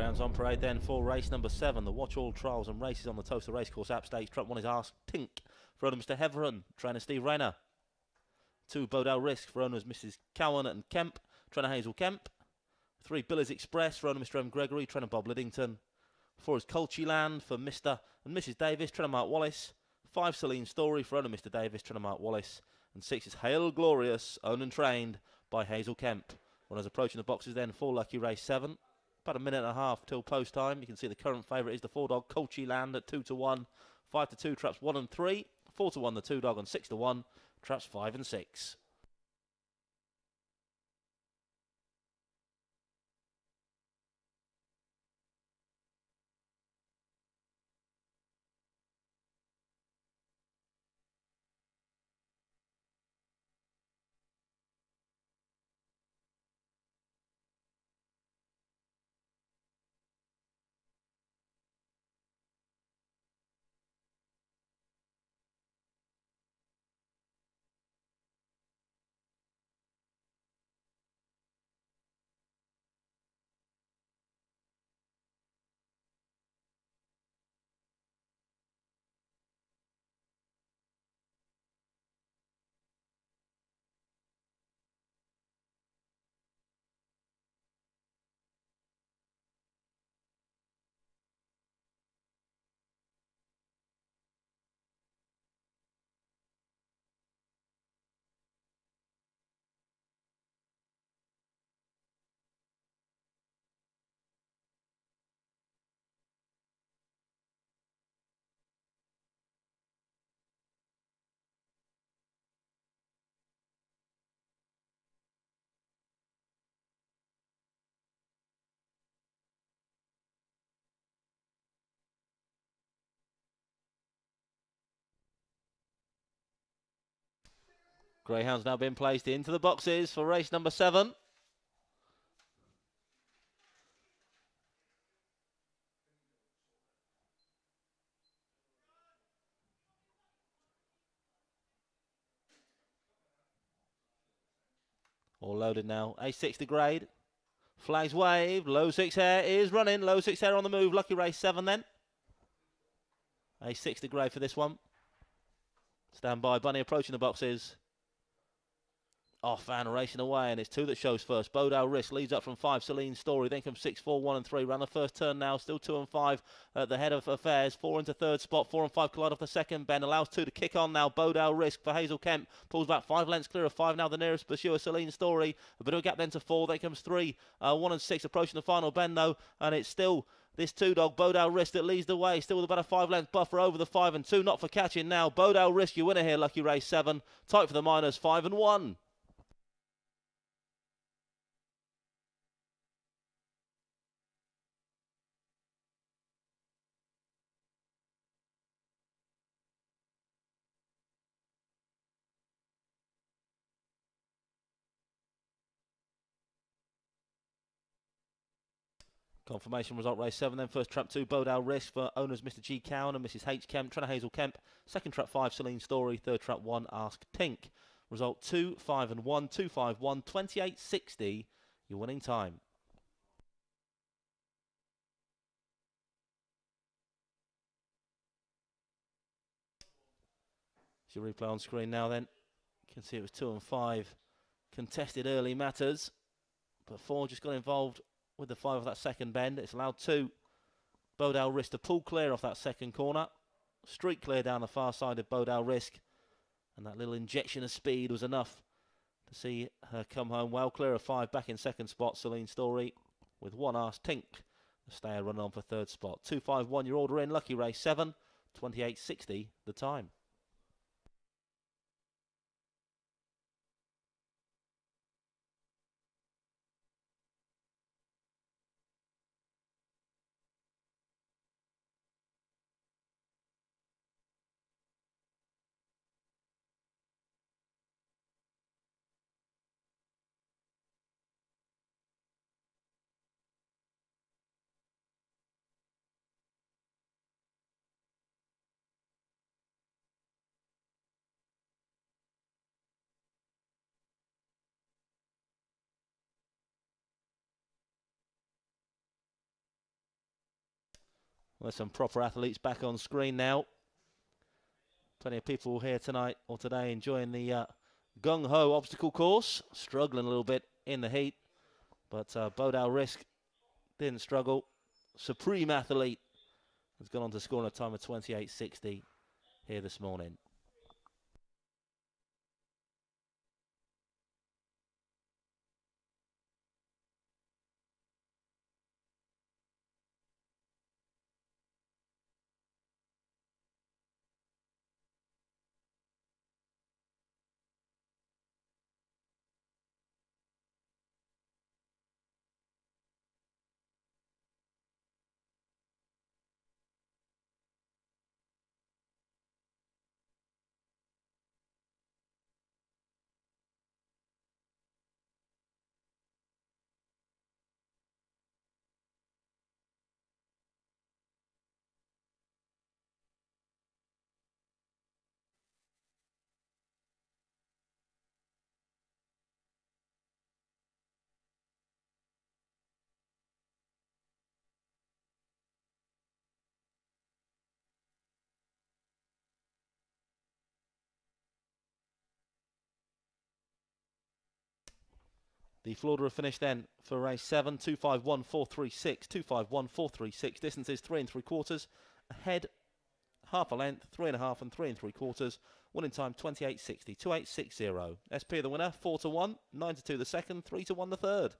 A: Greyhounds on parade then for race number 7. The Watch All Trials and Races on the Towcester Racecourse App Stakes. Trap 1 is Ask Tink for owner Mr. Heveron, trainer Steve Rayner. 2 Bodale Risk for owners Mrs. Cowan and Kemp, trainer Hazel Kemp. 3 Billy's Express for owner Mr. M. Gregory, trainer Bob Liddington. 4 is Colchie Land for Mr. and Mrs. Davis, trainer Mark Wallace. 5 Celine Story for owner Mr. Davis, trainer Mark Wallace. And 6 is Hail Glorious, owned and trained by Hazel Kemp. Runners approaching the boxes then for Lucky Race 7. About a minute and a half till post time. You can see the current favourite is the 4 dog Colchie Land at 2 to 1. 5 to 2 traps 1 and 3. 4 to 1 the 2 dog and 6 to 1 traps 5 and 6. Greyhounds now been placed into the boxes for race number 7. All loaded now. A60 grade. Flags waved. Low 6 hair is running. Low 6 hair on the move. Lucky Race 7 then. A60 grade for this one. Stand by. Bunny approaching the boxes. Off and racing away, and it's 2 that shows first. Bodale Risk leads up from 5. Celine Story, then comes 6, 4, 1 and 3. Round the first turn now, still 2 and 5 at the head of affairs. 4 into third spot, 4 and 5 collide off the second bend. Allows 2 to kick on now. Bodale Risk for Hazel Kemp. Pulls back 5 lengths clear of 5 now. The nearest pursuer, Celine Story. A bit of a gap then to 4. Then comes 3, 1 and 6 approaching the final bend though, and it's still this 2 dog, Bodale Risk, that leads the way. Still with about a 5 length buffer over the 5 and 2. Not for catching now. Bodale Risk, your winner here, Lucky Race 7. Tight for the minors, 5 and 1. Confirmation result race 7 then. First trap 2, Bodale Risk for owners Mr. G. Cowan and Mrs. H. Kemp, trainer Hazel Kemp. Second trap 5, Celine Story. Third trap 1, Ask Tink. Result 2, 5 and 1, 2, 5, 1, 28.60. Your winning time. It's your replay on screen now then. You can see it was 2 and 5. Contested early matters. But 4 just got involved with the 5 of that second bend. It's allowed 2. Bodale Risk to pull clear off that second corner. Street clear down the far side of Bodale Risk. And that little injection of speed was enough to see her come home well. Clear of 5 back in second spot, Celine Story. With 1 Ask Tink, the stayer running on for third spot. 2-5-1 your order in. Lucky Race 7. 28.60 the time. There's some proper athletes back on screen now. Plenty of people here tonight or today enjoying the gung-ho obstacle course. Struggling a little bit in the heat, but Bodal Risk didn't struggle. Supreme Athlete has gone on to score in a time of 28.60 here this morning. The Florida finish then for race 7, 251.436, 251.436. Distances 3 3/4. Ahead, half a length, 3.5 and 3 3/4. Winning time 28.60, 28.60. SP the winner, 4 to 1, 9 to 2 the second, 3 to 1 the third.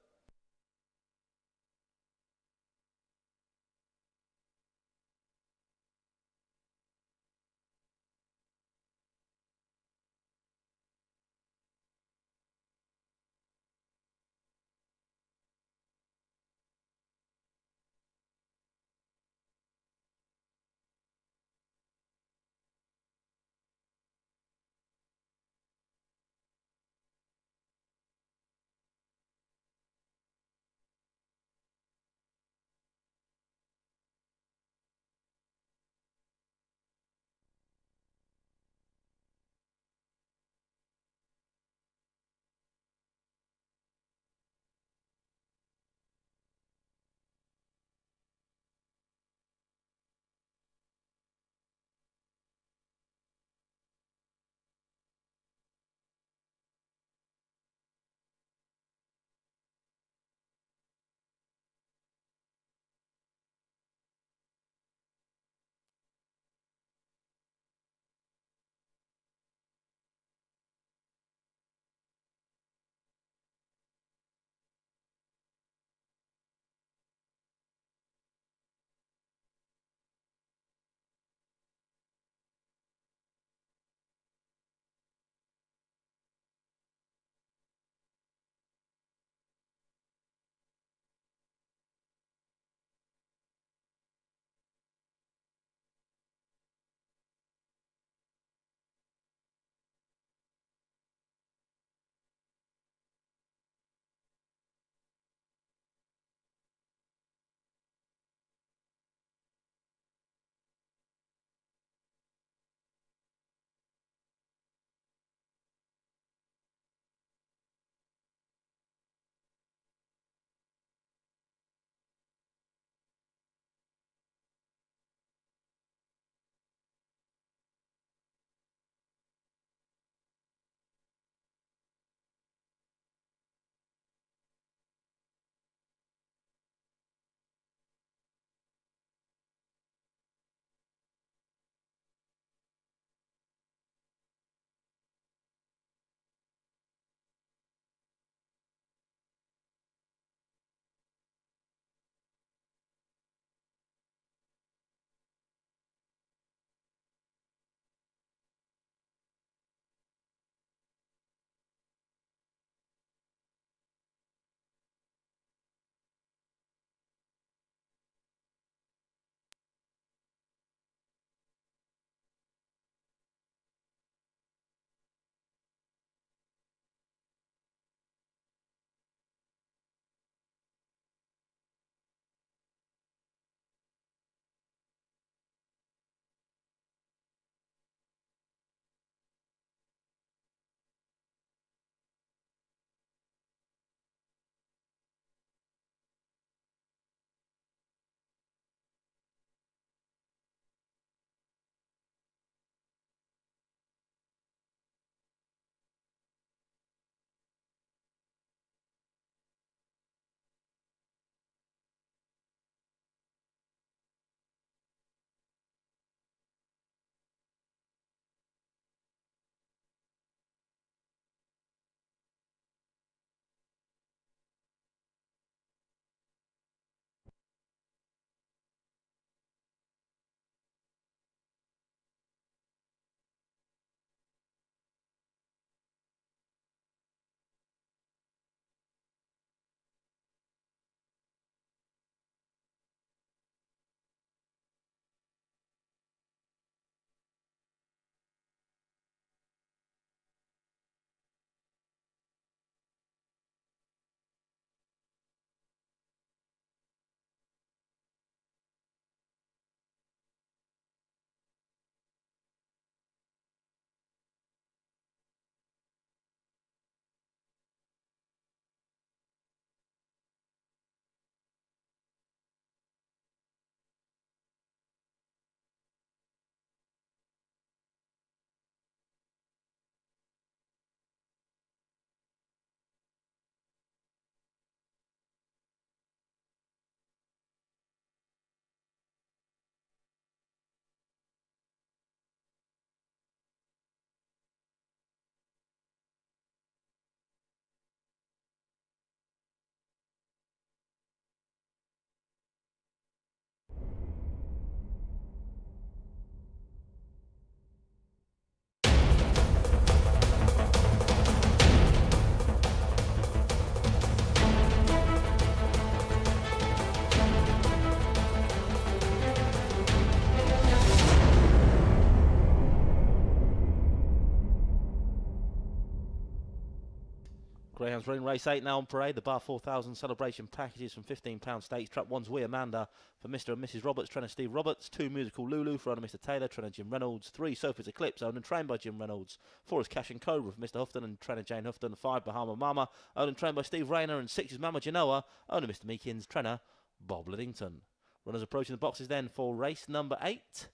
A: Greyhounds running race 8 now on parade. The Bar 4000 celebration packages from £15 stakes. Trap 1's We Amanda for Mr. and Mrs. Roberts, trainer Steve Roberts. 2 Musical Lulu for owner Mr. Taylor, trainer Jim Reynolds. 3 Sophie's Eclipse, owned and trained by Jim Reynolds. 4 is Cash and Cobra for Mr. Houghton and trainer Jane Houghton. 5 Bahama Mama, owned and trained by Steve Rayner. And 6 is Mama Genoa, owner Mr. Meekins, trainer Bob Liddington. Runners approaching the boxes then for race number 8.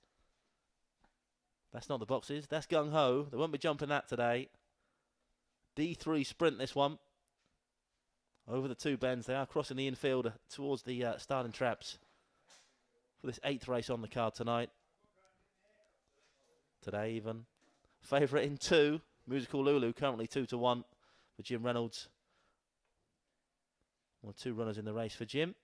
A: That's not the boxes, that's Gung Ho. They won't be jumping that today. D3 sprint this one. Over the 2 bends, they are crossing the infield towards the starting traps for this 8th race on the card tonight. Today even. Favourite in 2, Musical Lulu, currently 2-1 for Jim Reynolds. 1 or 2 runners in the race for Jim.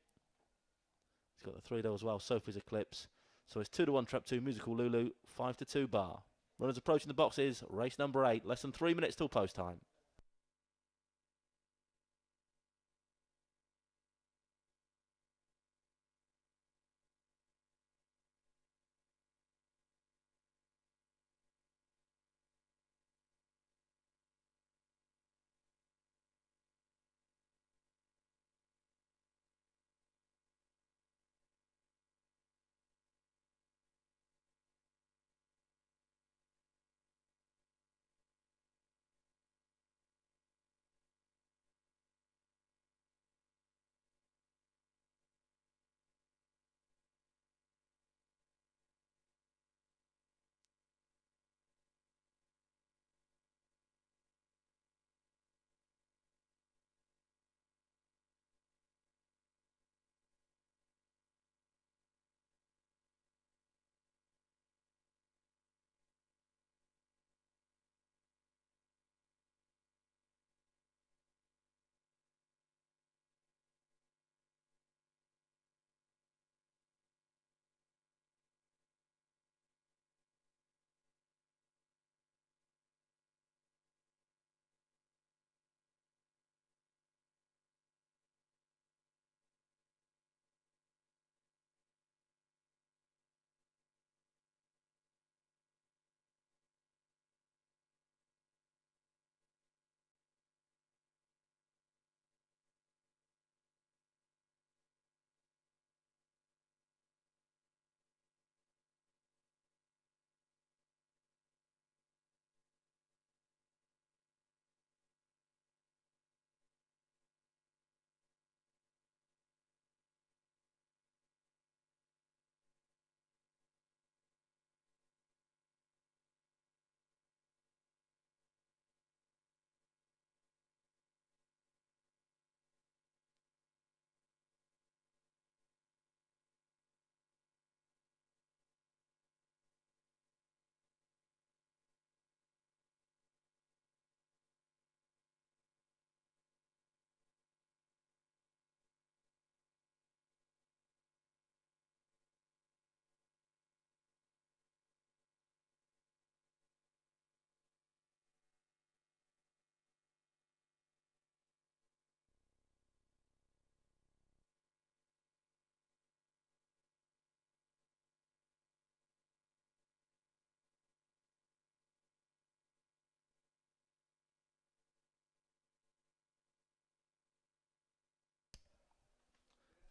A: He's got the 3 though as well, Sophie's Eclipse. So it's 2-1 trap 2, Musical Lulu, 5-2 bar. Runners approaching the boxes, race number 8, less than 3 minutes till post time.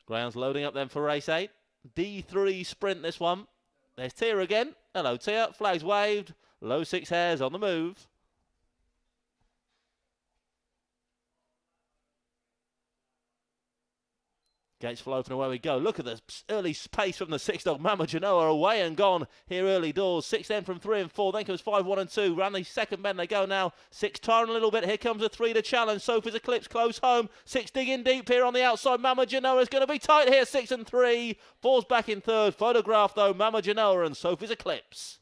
A: Greyhounds loading up then for race 8. D3 sprint this one. There's Tia again. Hello Tia, flags waved. Low 6 hairs on the move. Gates full open, away we go. Look at the early pace from the 6 dog Mama Genoa, away and gone here early doors. 6 then from 3 and 4, then comes 5, 1 and 2. Round the second bend they go now. 6 tiring a little bit, here comes the 3 to challenge. Sophie's Eclipse close home. 6 digging deep here on the outside. Mama Genoa is going to be tight here, 6 and 3. 4's back in third. Photograph though, Mama Genoa and Sophie's Eclipse.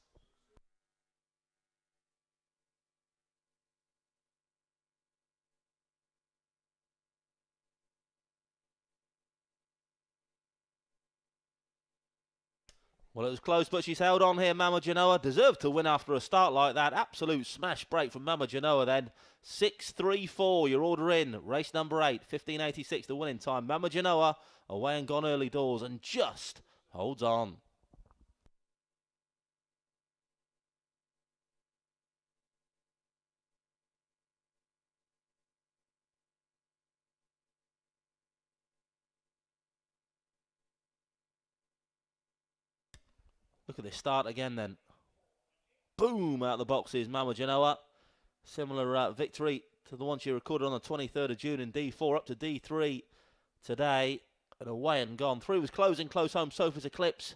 A: Well, it was close, but she's held on here, Mama Genoa. Deserved to win after a start like that. Absolute smash break from Mama Genoa then. 6-3-4, your order in. Race number 8, 15.86, the winning time. Mama Genoa away and gone early doors and just holds on. look at this start again then. Boom, out of the boxes, Mama Genoa. Similar victory to the one she recorded on the 23rd of June in D4, up to D3 today. And away and gone. Through was closing, close home, Sophie's Eclipse.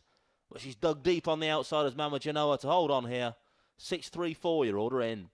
A: But she's dug deep on the outside as Mama Genoa to hold on here. 6-3-4, your order in.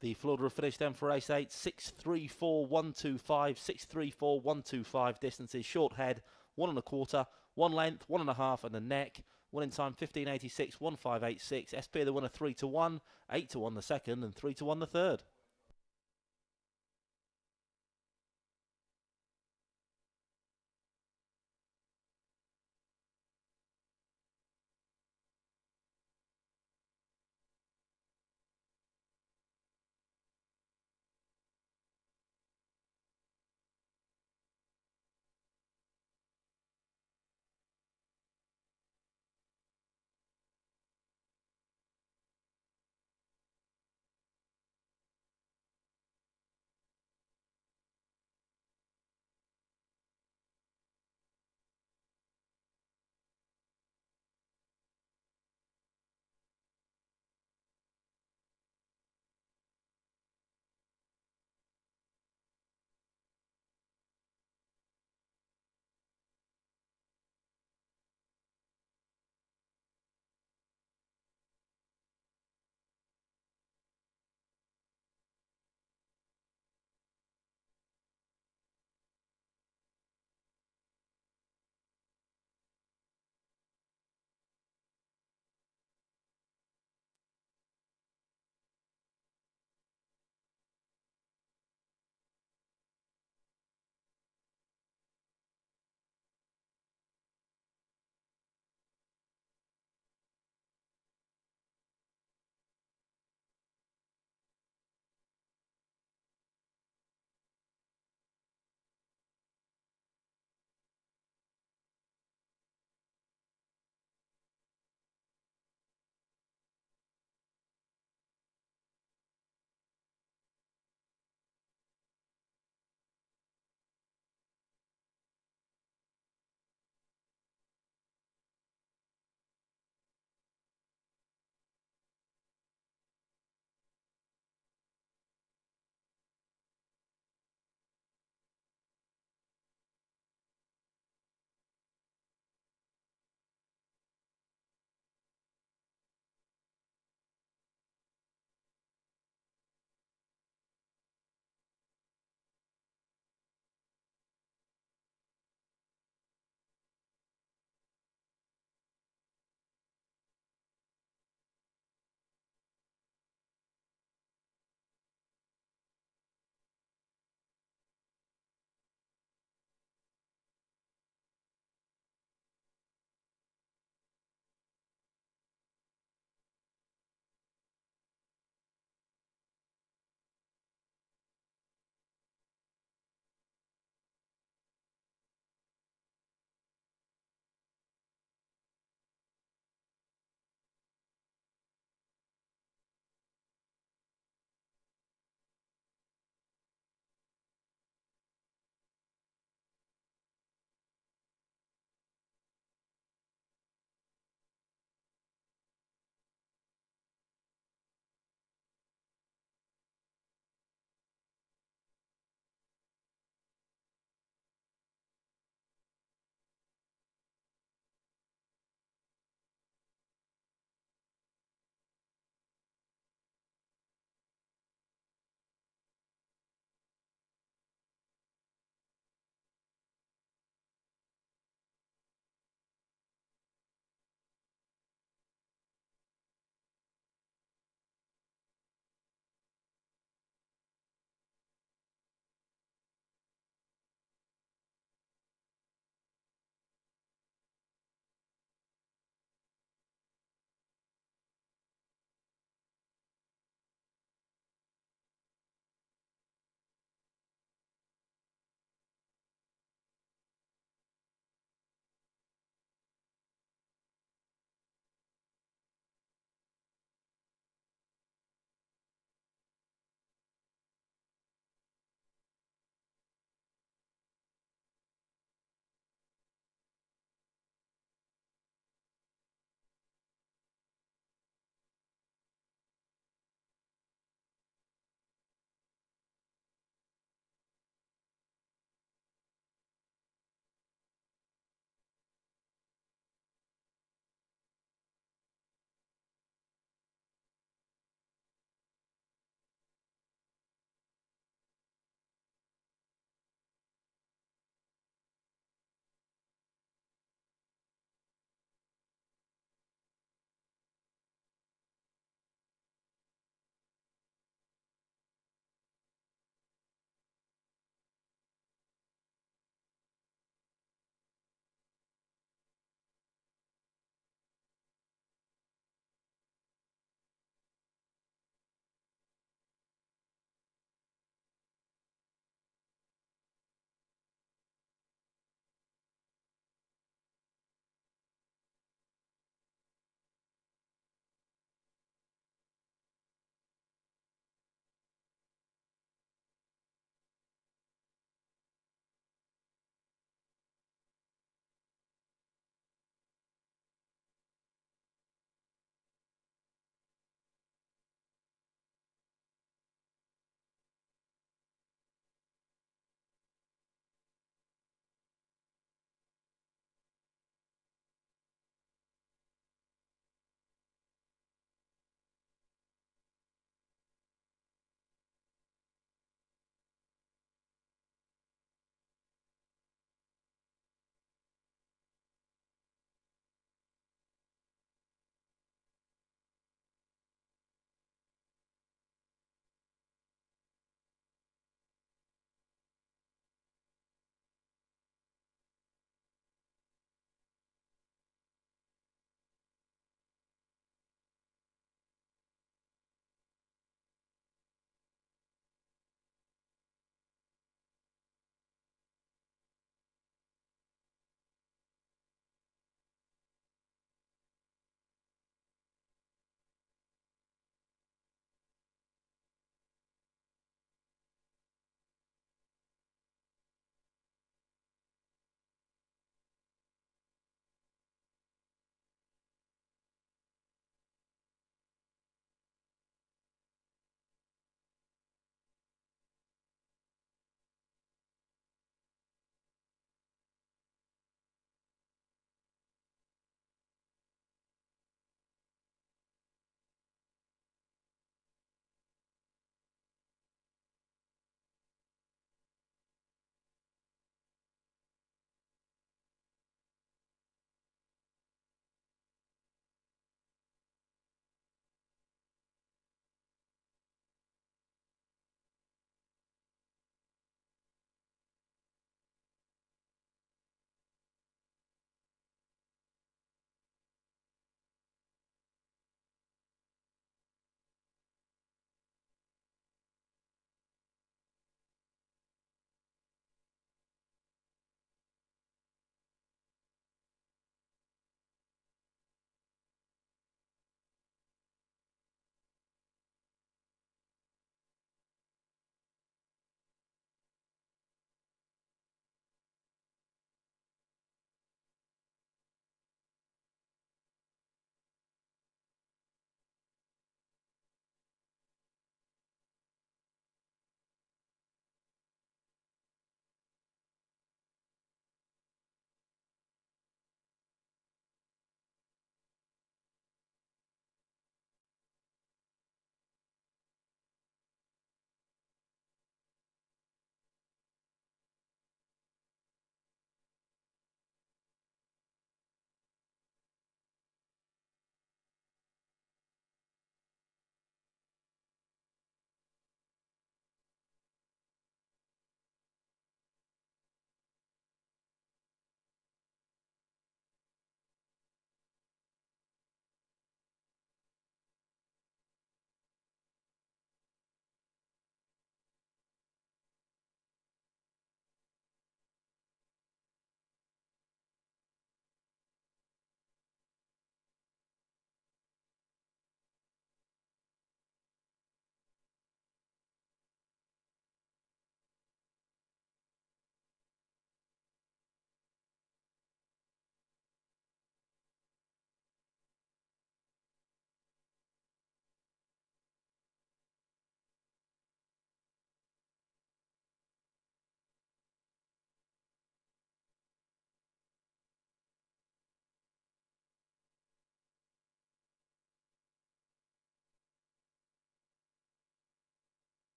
A: The Florida finished then for race 8, 6-3-4-1-2-5, 6-3-4-1-2-5. Distances, short head, 1 1/4, 1 length, 1 1/2, and a neck. Winning time 15.86, 1:5.86. SP the winner 3-1, 8-1 the second, and 3-1 the third.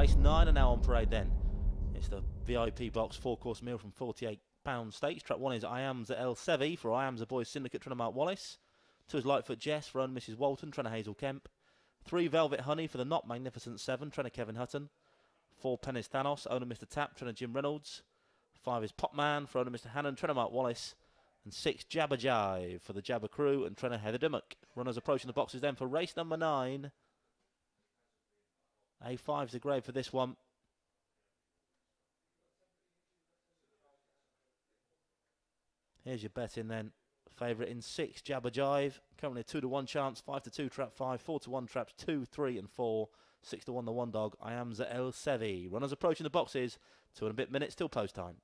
A: Race 9 are now on parade then. It's the VIP box 4-course meal from £48 stakes. Track 1 is Iamza El Sevi for Iamza Boys Syndicate, trainer Mark Wallace. 2 is Lightfoot Jess for own Mrs. Walton, trainer Hazel Kemp. 3 Velvet Honey for the Not Magnificent 7, trainer Kevin Hutton. 4 Pennis Thanos, owner Mr. Tap, trainer Jim Reynolds. 5 is Popman for owner Mr. Hannon, trainer Mark Wallace. And 6 Jabba Jive for the Jabba Crew and trainer Heather Dimmock. Runners approaching the boxes then for race number 9. A5's the grade for this one. Here's your bet in then. Favourite in 6, Jabba Jive. Currently a 2-to-1 chance, 5-to-2 trap 5, 4-to-1 traps 2, 3 and 4, 6-to-1 the one dog, Iamza El Sevi. Runners approaching the boxes, 2 and a bit minutes till post time.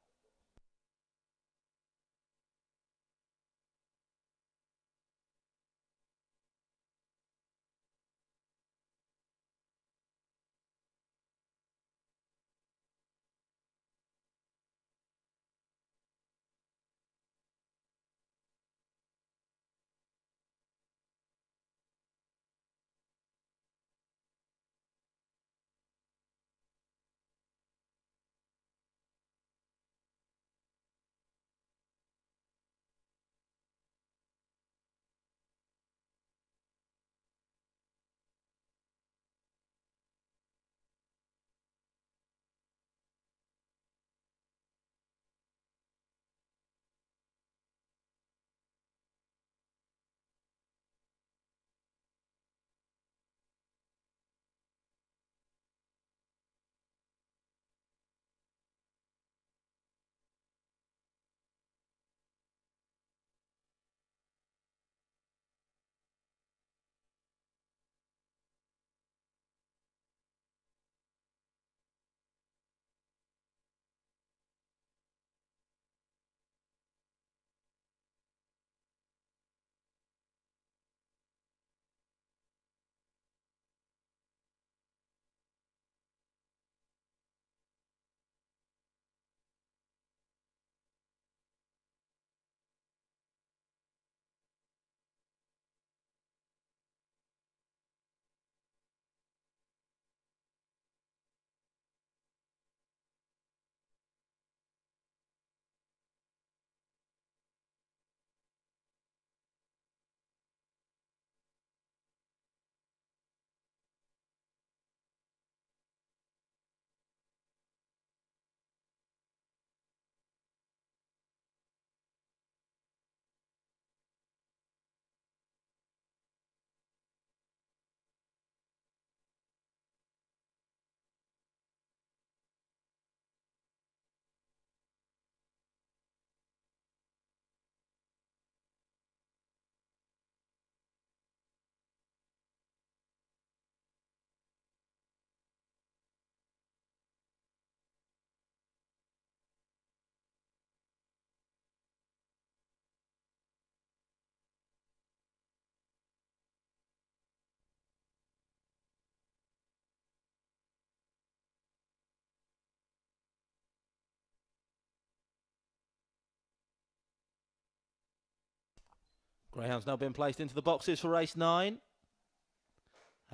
A: Greyhound's now been placed into the boxes for race 9.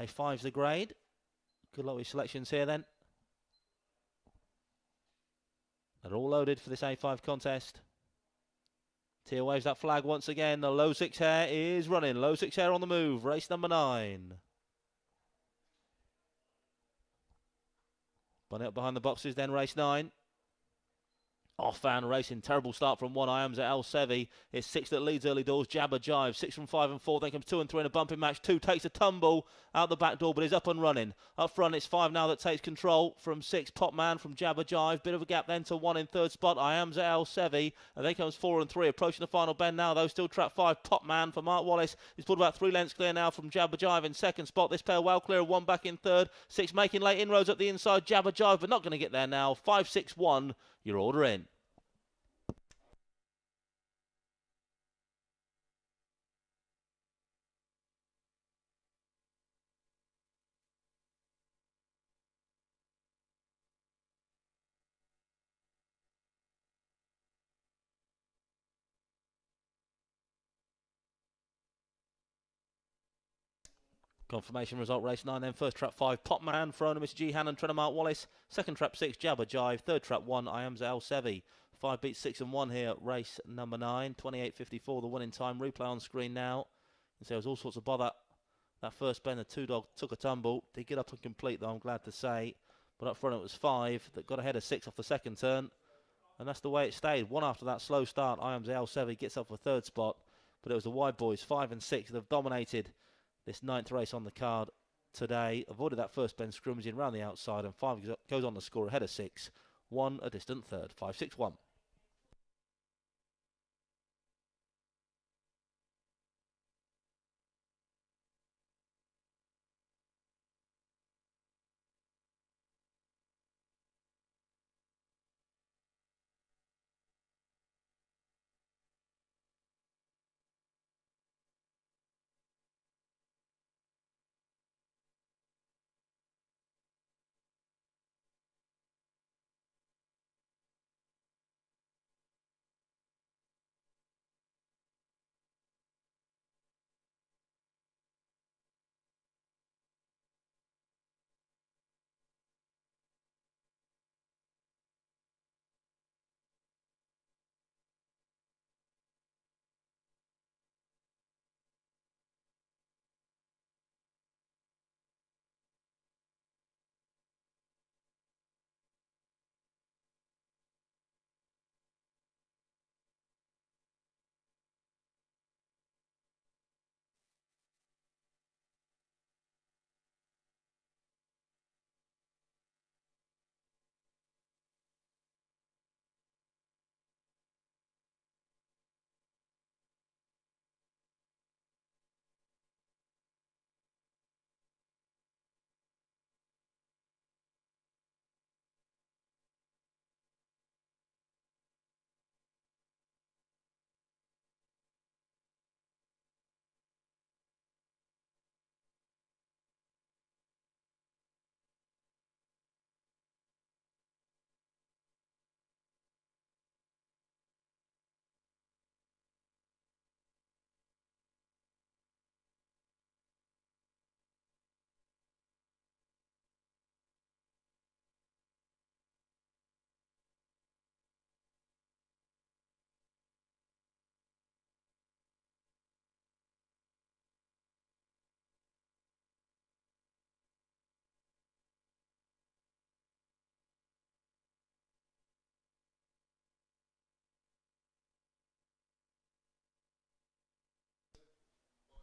A: A5's the grade. Good luck with selections here then. They're all loaded for this A5 contest. Tia waves that flag once again. The low 6 hair is running. Low 6 hair on the move. Race number 9. Bunny up behind the boxes then, race 9. Off Fan Racing, terrible start from 1, Iamza El Sevi. It's 6 that leads early doors, Jabba Jive. 6 from 5 and 4, then comes 2 and 3 in a bumping match. 2 takes a tumble out the back door, but is up and running. Up front, it's 5 now that takes control from 6, Pop Man from Jabba Jive. Bit of a gap then to 1 in third spot, Iamza El Sevi. And then comes 4 and 3, approaching the final bend now, though. Still trap 5, Pop Man for Mark Wallace. He's pulled about 3 lengths clear now from Jabba Jive in second spot. This pair well clear of 1 back in third. 6 making late inroads up the inside, Jabba Jive, but not going to get there now. 5, 6, 1, your order in. Confirmation result race 9 then. First trap 5, Pop Man, Frona, Mr. G. Hannon, Trenner Mark Wallace. Second trap 6, Jabba Jive. Third trap 1, I Am El Sevi. 5 beats 6 and 1 here, race number 9. 28.54, the winning time. Replay on screen now. You see, there was all sorts of bother. That first bend, the 2 Dog took a tumble. Did get up and complete though, I'm glad to say. But up front it was 5 that got ahead of 6 off the second turn. And that's the way it stayed. 1 after that slow start. I Am El Sevi gets up for third spot. But it was the wide boys, 5 and 6, that have dominated this 9th race on the card today. Avoided that first bend, scrummaging around the outside, and 5 goes on to score ahead of 6. 1 a distant third. 5-6-1.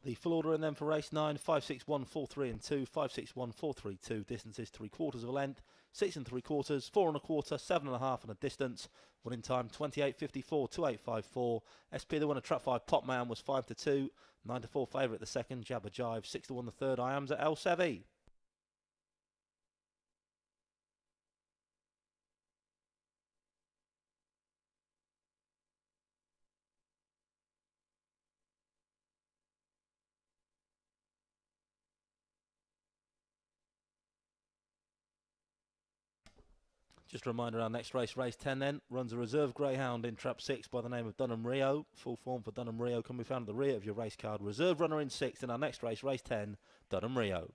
A: The full order and then for race 9, 5-6-1, 4-3 and 2, 5-6-1, 4-3, 2. Distances 3/4 of a length, 6 3/4, 4 1/4, 7 1/2 and a distance. Winning time 28.54, 28.54. SP the winner, trap 5, Pop Man was 5-2, 9-4 favourite the second, Jabba Jive, 6-1 the third, I Am El Sevi. Just a reminder, our next race, race 10 then, runs a reserve Greyhound in trap 6 by the name of Dunham Rio. Full form for Dunham Rio can be found at the rear of your race card. Reserve runner in 6 in our next race, race 10, Dunham Rio.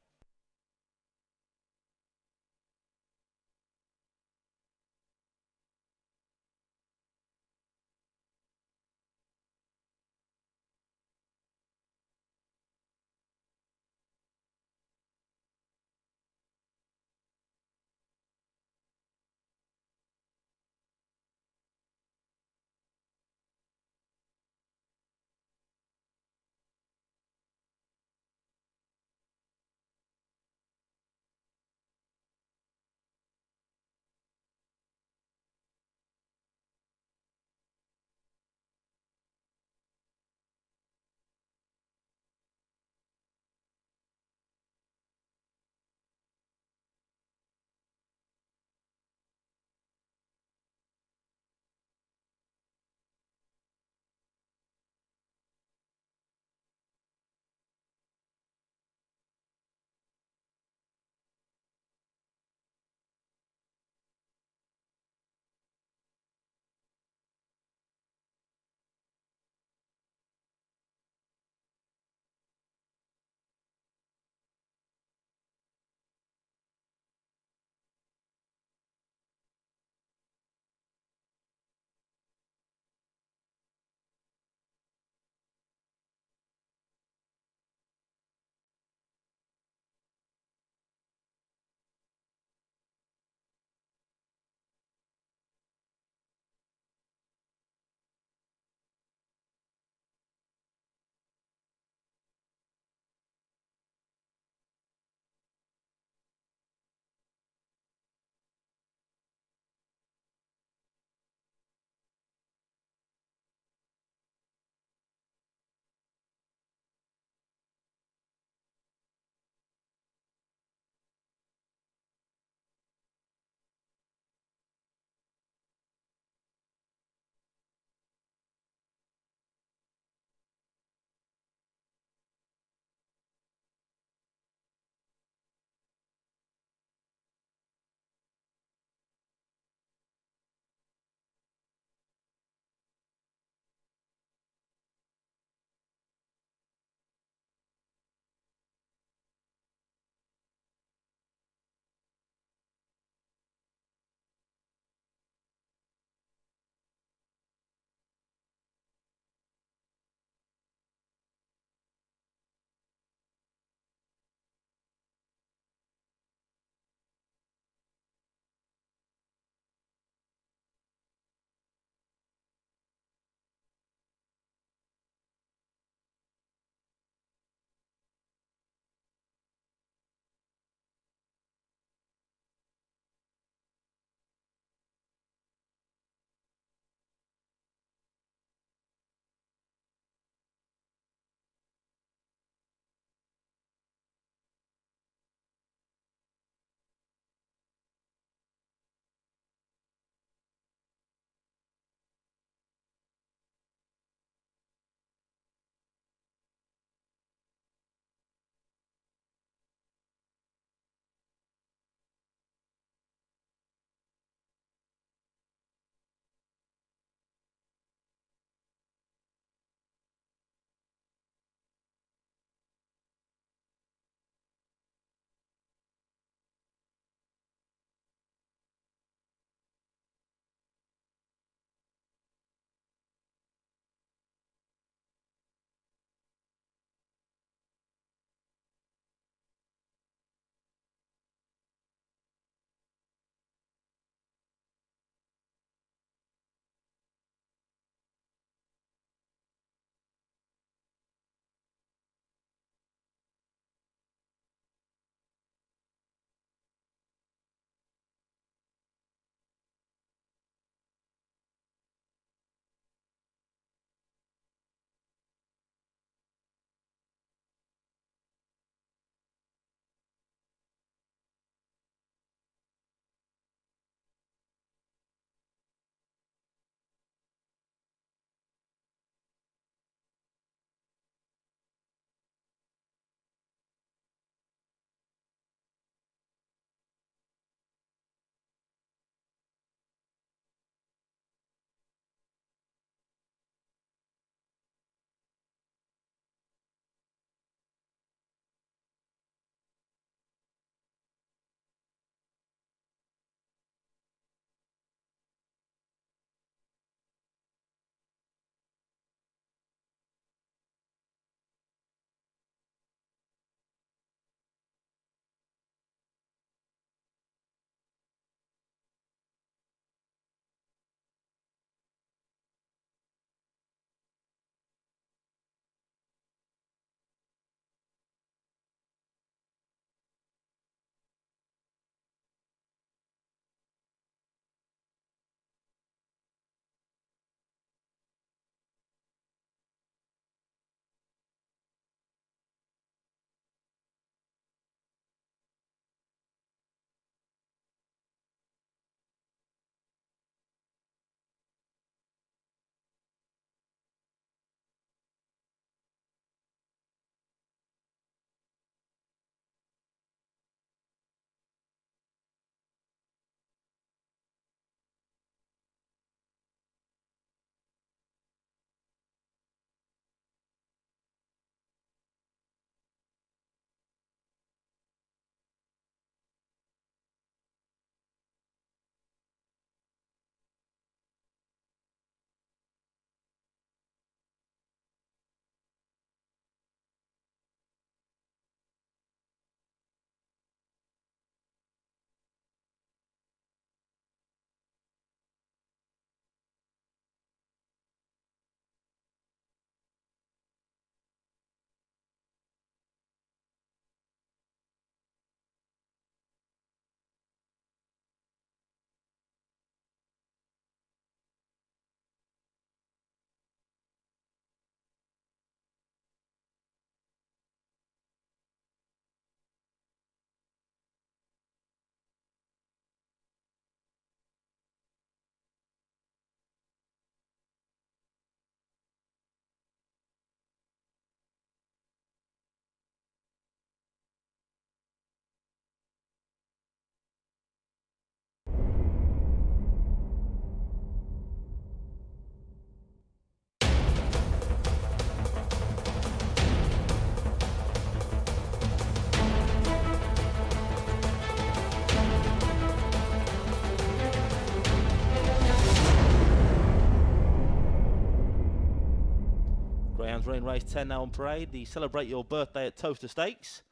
A: race 10 now on parade. The Celebrate Your Birthday at Towcester Stakes.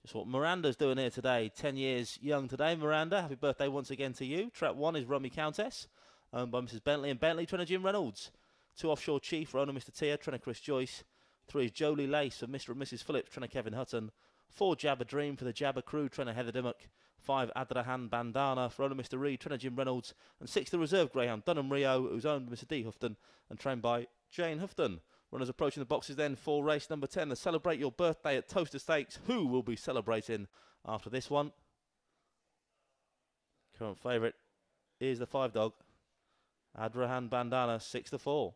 A: Just what Miranda's doing here today. 10 years young today, Miranda. Happy birthday once again to you. Trap 1 is Rummy Countess, owned by Mrs. Bentley and Bentley, trainer Jim Reynolds. 2 Offshore Chief, owner Mr. Tia, trainer Chris Joyce. 3 is Jolie Lace for Mr. and Mrs. Phillips, trainer Kevin Hutton. 4 Jabba Dream for the Jabba Crew, trainer Heather Dimmock. 5 Adrahan Bandana for owner Mr. Reed, trainer Jim Reynolds. And 6 the Reserve Greyhound, Dunham Rio, who's owned by Mr. D. Houghton and trained by Jane Houghton. Runners approaching the boxes then for race number 10, the Celebrate Your Birthday at Towcester Stakes. Who will be celebrating after this one? Current favourite is the 5 dog, Adrahan Bandana, 6-4.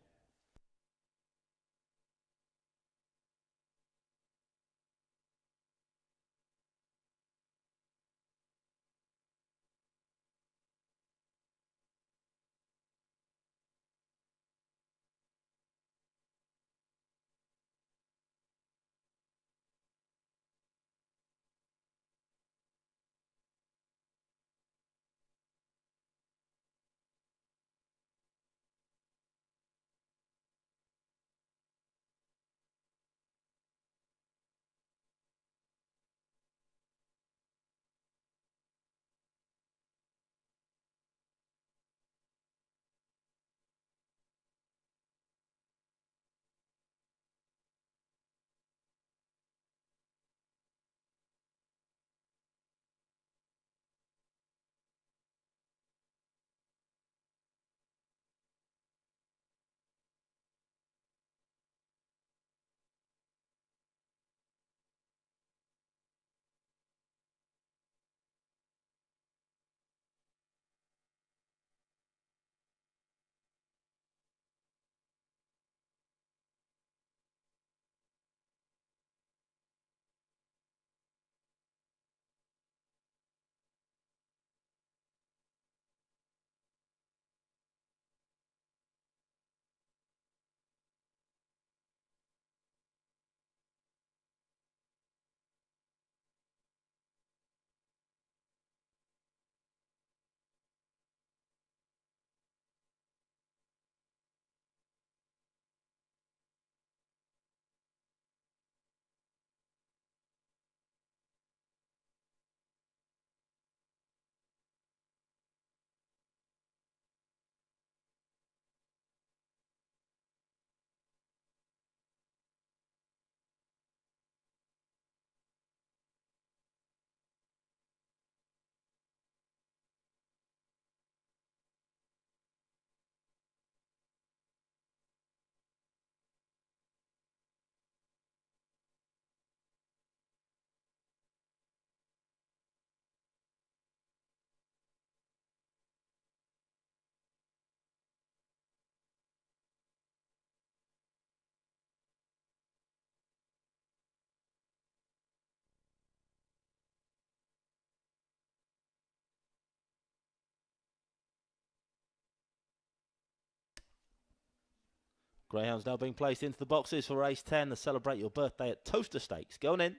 A: Greyhounds now being placed into the boxes for race 10, the Celebrate Your Birthday at Towcester Stakes. Going in.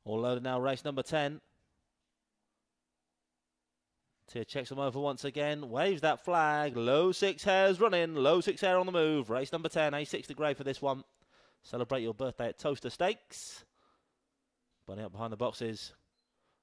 A: All loaded now, race number 10. Tia checks them over once again, waves that flag, low 6 hairs running, low 6 hair on the move. Race number 10, A6 to grey for this one. Celebrate Your Birthday at Towcester Stakes. Bunny up behind the boxes.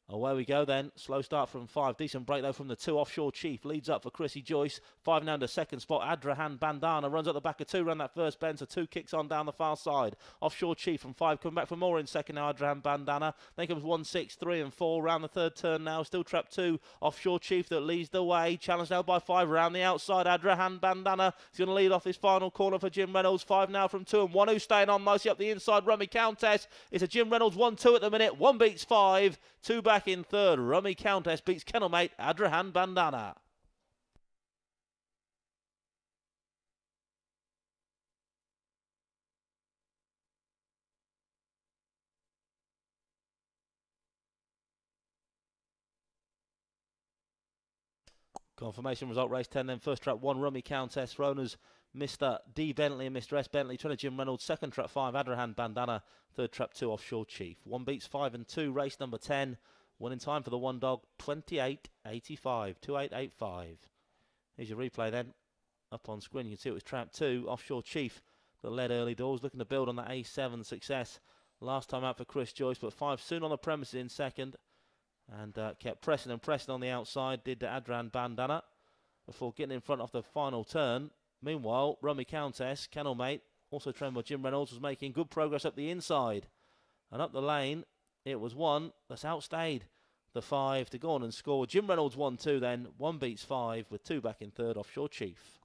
A: Away we go then. Slow start from 5. Decent break though from the 2. Offshore Chief leads up for Chrissy Joyce. 5 now to second spot. Adrahan Bandana runs up the back of 2. Ran that first bend, so 2 kicks on down the far side. Offshore Chief from 5 coming back for more in second now. Adrahan Bandana. Then comes 1, 6, 3 and 4. Round the third turn now. Still trap 2. Offshore Chief that leads the way. Challenged now by 5 round the outside. Adrahan Bandana is going to lead off this final corner for Jim Reynolds. 5 now from 2 and 1 who's staying on nicely up the inside. Rummy Countess. It's a Jim Reynolds 1-2 at the minute. 1 beats 5. 2 back in third. Rummy Countess beats kennelmate Adrahan Bandana. Confirmation result race 10 then. First trap 1 Rummy Countess for owners Mr. D. Bentley and Mr. S. Bentley. Trainer Jim Reynolds. Second trap 5, Adrahan Bandana. Third trap 2, Offshore Chief. 1 beats 5 and 2. Race number 10. Winning time for the one dog, 28.85. 28.85. Here's your replay then. Up on screen, you can see it was trap 2, Offshore Chief, that led early doors, looking to build on that A7 success last time out for Chris Joyce, but 5 soon on the premises in second, and kept pressing and pressing on the outside, did Adran Bandana, before getting in front off the final turn. Meanwhile, Rummy Countess, kennel mate, also trained by Jim Reynolds, was making good progress up the inside, and up the lane, it was one that's outstayed the 5 to go on and score. Jim Reynolds 1-2 then, 1 beats 5 with 2 back in third, Offshore Chief.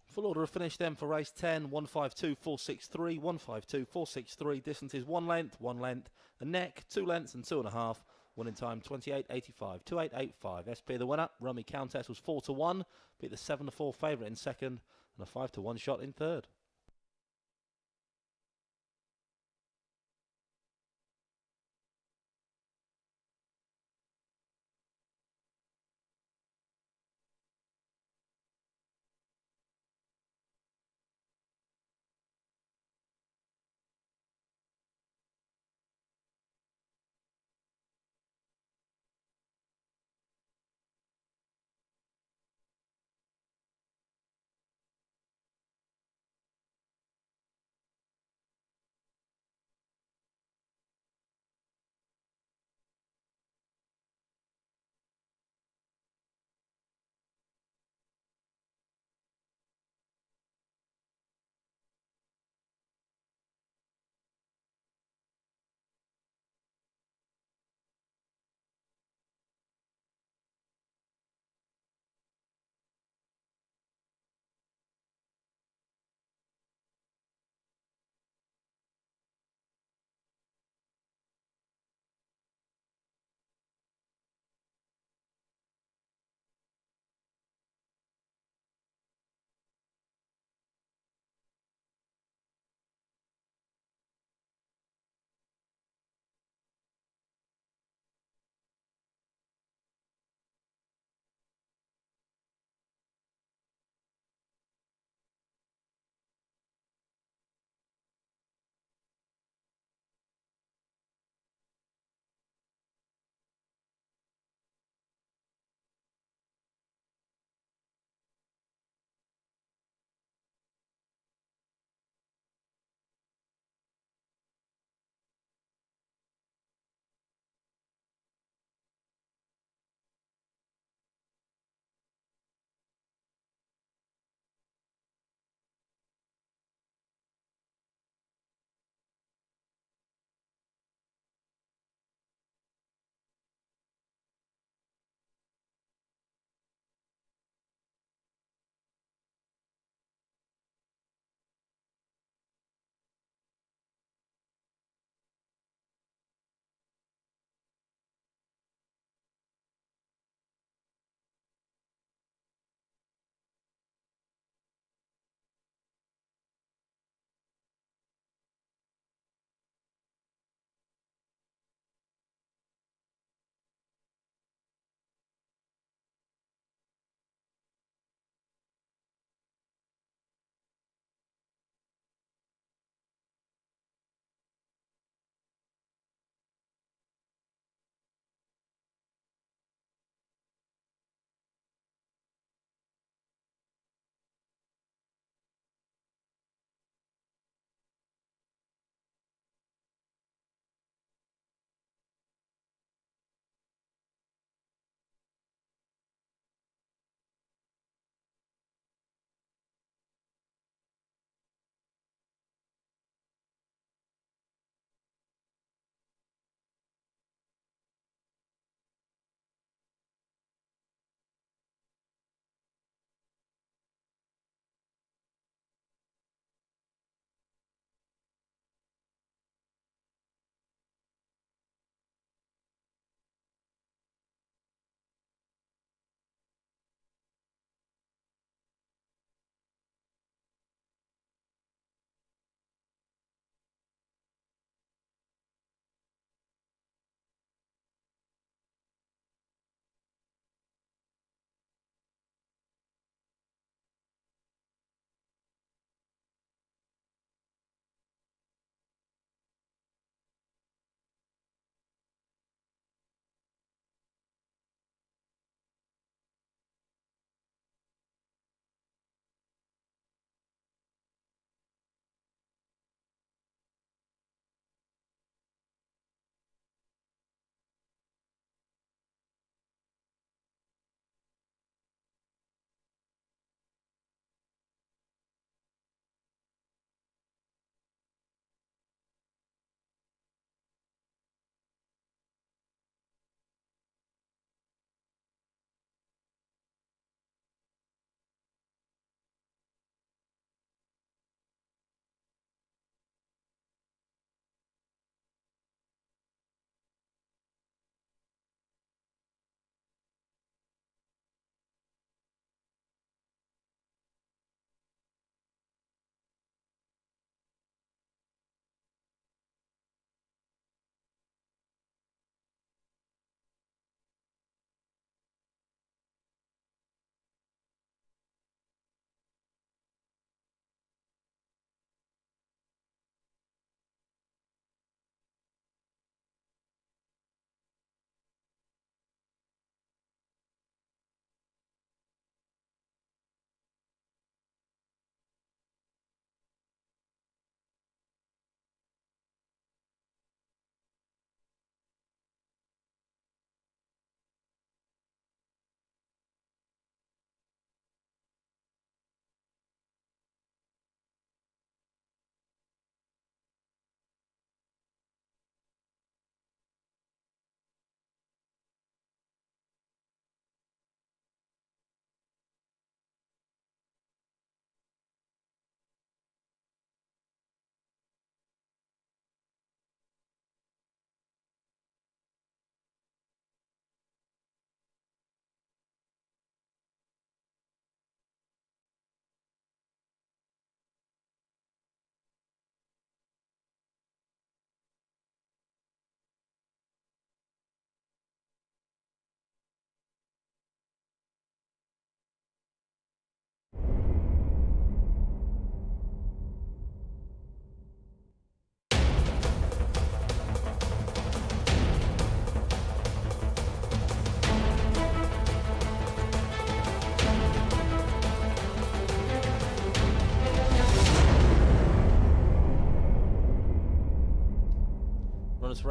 A: Full order of finish then for race 10, 152.463, 152.463. Distance is 1 length, 1 length. The neck, 2 lengths and 2.5. Winning time 28.85, 28.85. SP the winner. Rummy Countess was 4-1. Beat the 7-4 favourite in second and a 5-1 shot in third.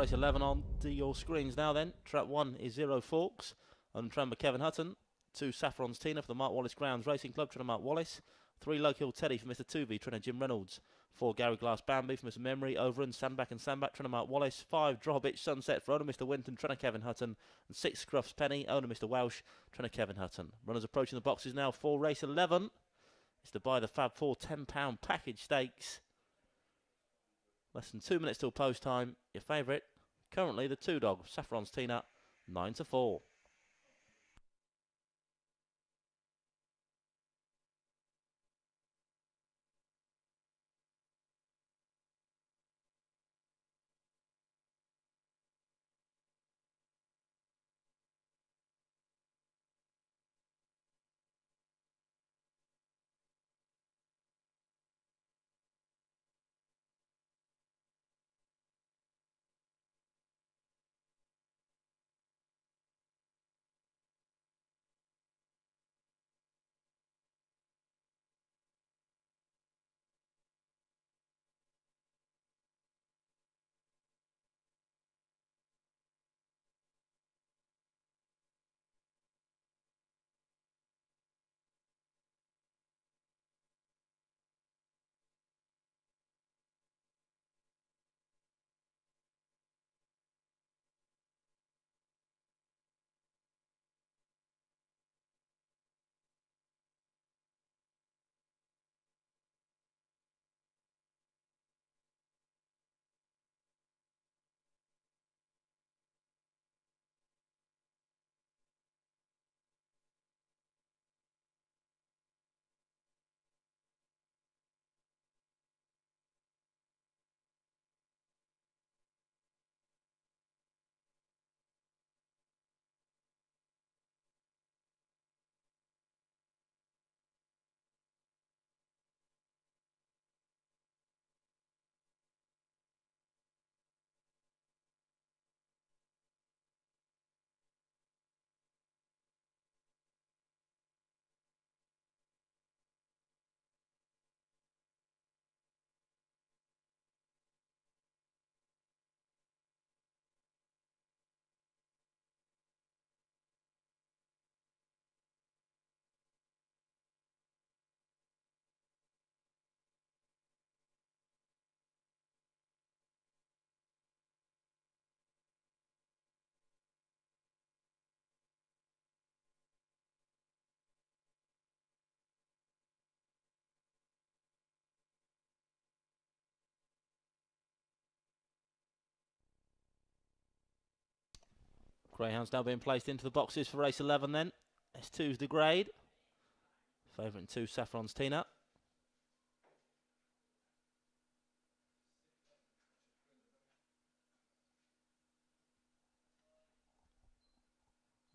A: race 11 on to your screens now then. Trap 1 is Zero Forks, Untramber Kevin Hutton. 2 Saffron's Tina for the Mark Wallace Grounds Racing Club, trainer Mark Wallace. 3 Low Hill Teddy for Mr. Tuvey, trainer Jim Reynolds. 4 Gary Glass Bambi for Mr. Memory, Over and Sandback and Sandback, trainer Mark Wallace. 5 Drawbitch Sunset for owner Mr. Winton, trainer Kevin Hutton. And 6 Scruff's Penny, owner Mr. Welsh, trainer Kevin Hutton. Runners approaching the boxes now for race 11. It's to buy the Fab 4 £10 package stakes. Less than 2 minutes till post time. Your favourite, currently the 2 dog, Saffron's Tina, 9-4. Greyhounds now being placed into the boxes for race 11 then. S2's the grade. Favourite in 2, Saffron's Tina.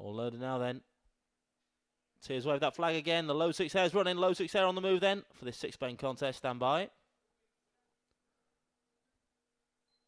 A: All loaded now then. Tears wave that flag again. The low 6 hairs running. Low 6 hair on the move then for this 6-bane contest. Stand by.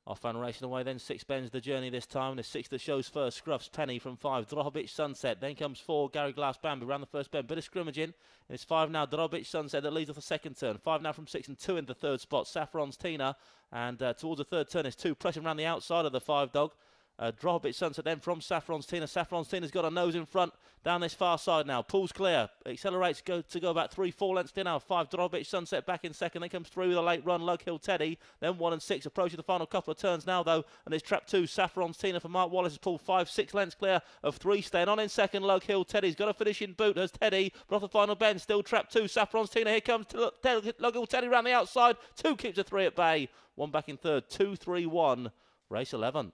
A: Off and racing away then. 6 bends the journey this time. The 6 that shows first. Scruff's Penny from 5. Drobitch Sunset. Then comes 4. Gary Glass Bambi around the first bend. Bit of scrimmaging. And it's 5 now. Drobitch Sunset that leads off the second turn. 5 now from 6 and 2 in the third spot. Saffron's Tina. And towards the third turn is 2 pressing around the outside of the 5 dog. Drobitch Sunset then from Saffron's Tina. Saffron's Tina's got a nose in front down this far side now. Pulls clear. Accelerates to go about 3-4 lengths to now. 5 Drobitch Sunset back in second. Then comes through with a late run. Lug Hill Teddy. Then 1 and 6 approaching the final couple of turns now though. And it's trap 2. Saffron's Tina for Mark Wallace has pulled 5-6 lengths clear of 3. Staying on in second. Lug Hill Teddy's got a finishing boot as Teddy. But off the final bend. Still trap 2. Saffron's Tina. Here comes Lug Hill Teddy around the outside. 2 keeps a 3 at bay. 1 back in third. 2-3-1. Race 11.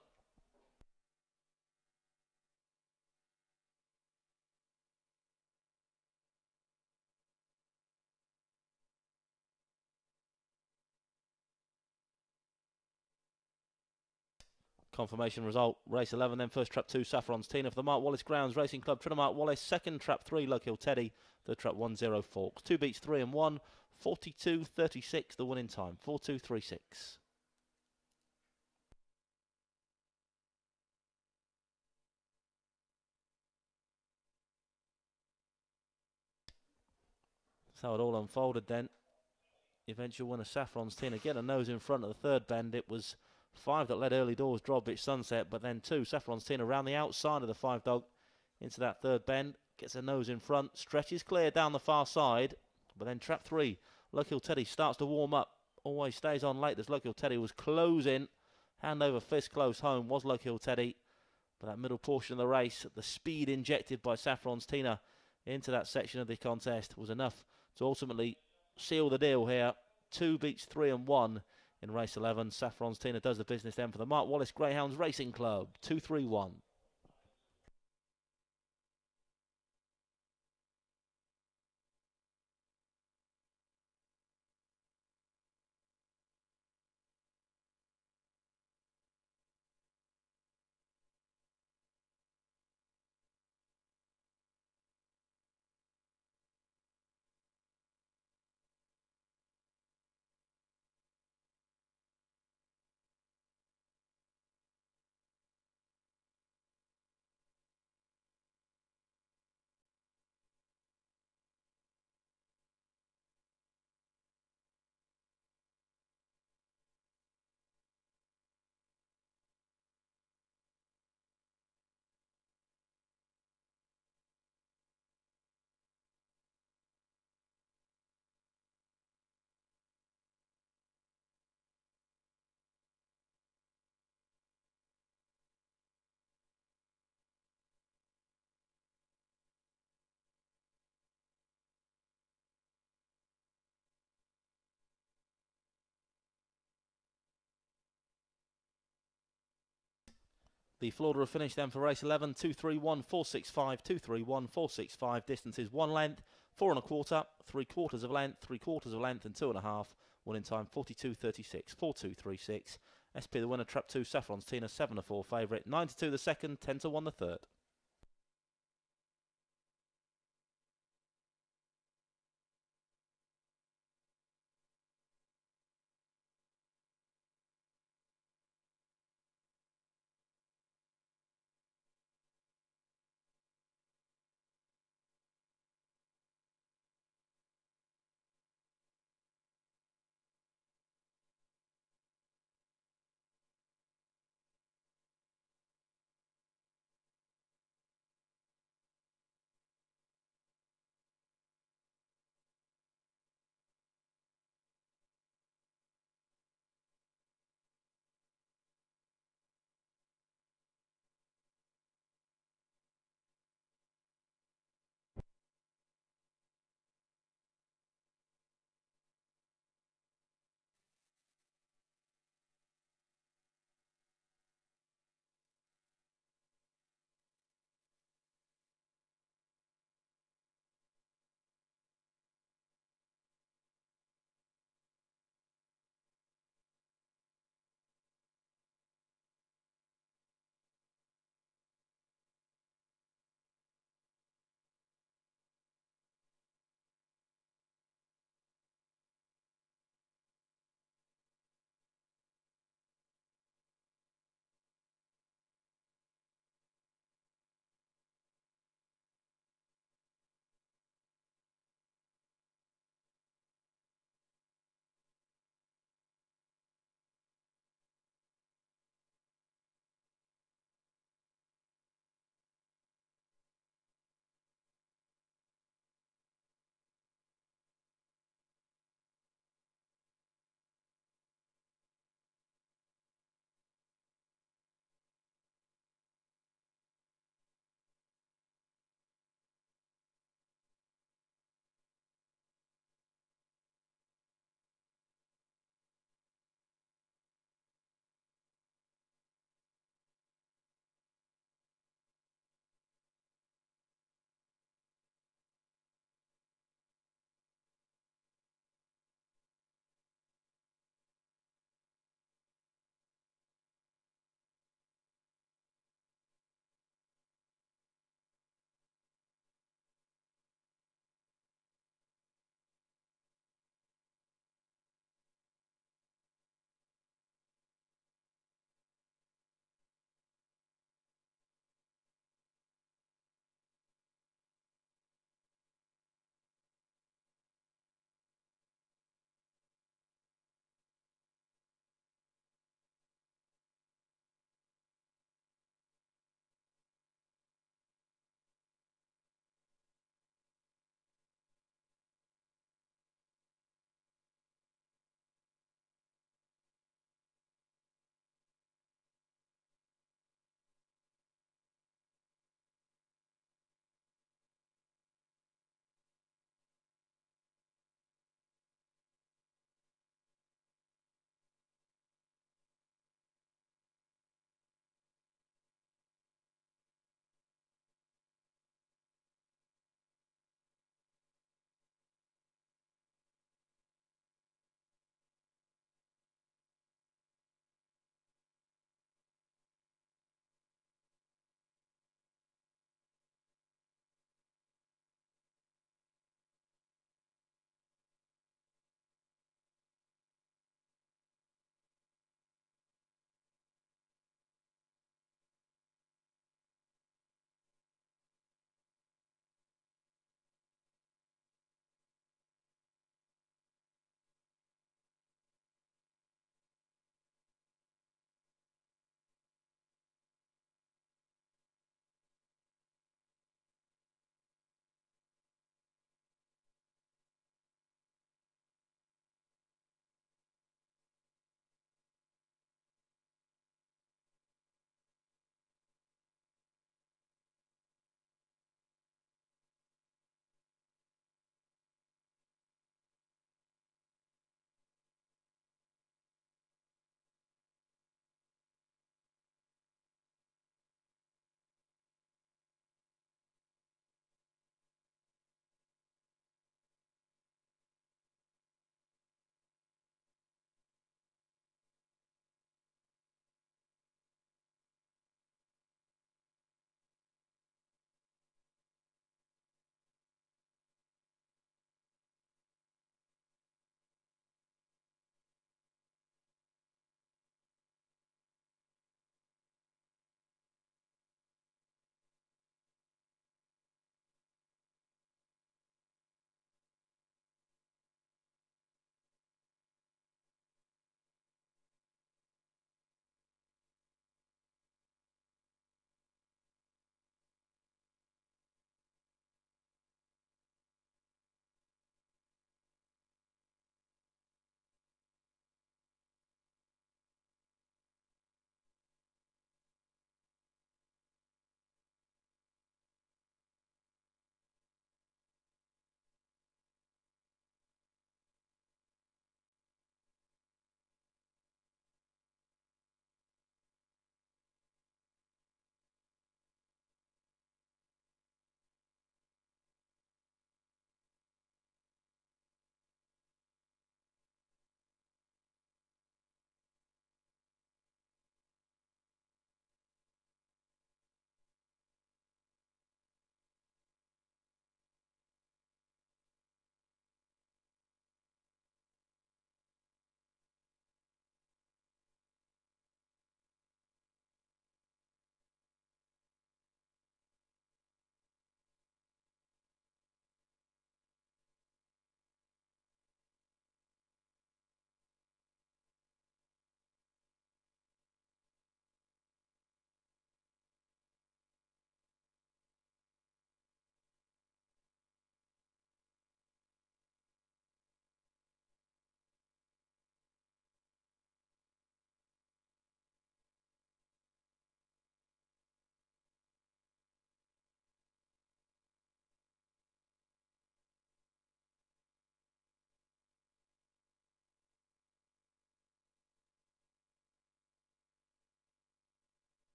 A: Confirmation result, race 11 then. First trap 2, Saffron's Tina for the Mark Wallace Grounds Racing Club, trainer Mark Wallace. Second trap 3, Low Hill Teddy. Third trap 1, Zero Forks. 2 beats 3 and 1, 42.36 the winning time, 4.236. That's how it all unfolded then. Eventual winner Saffron's Tina, get a nose in front of the third bend. It was 5 that led early doors, Drawbridge Sunset, but then 2, Saffron's Tina, around the outside of the 5 dog into that third bend, gets her nose in front, stretches clear down the far side, but then trap 3, Local Teddy starts to warm up, always stays on late as Local Teddy was closing, hand over fist close home was Local Teddy, but that middle portion of the race, the speed injected by Saffron's Tina into that section of the contest was enough to ultimately seal the deal here. 2 beats 3 and 1 in race 11. Saffron's Tina does the business then for the Mark Wallace Greyhounds Racing Club. 2-3-1. The Florida have finished then for race 11, 2-3-1-4-6-5, 2-3-1-4-6-5. Distances 1 length, 4 1/4, 3/4 of length, 3/4 of length, and 2 1/2. Winning time 42.36, 4.236. SP the winner, trap 2, Saffron's Tina, 7-4 favourite, 9-2 the second, 10-1 the third.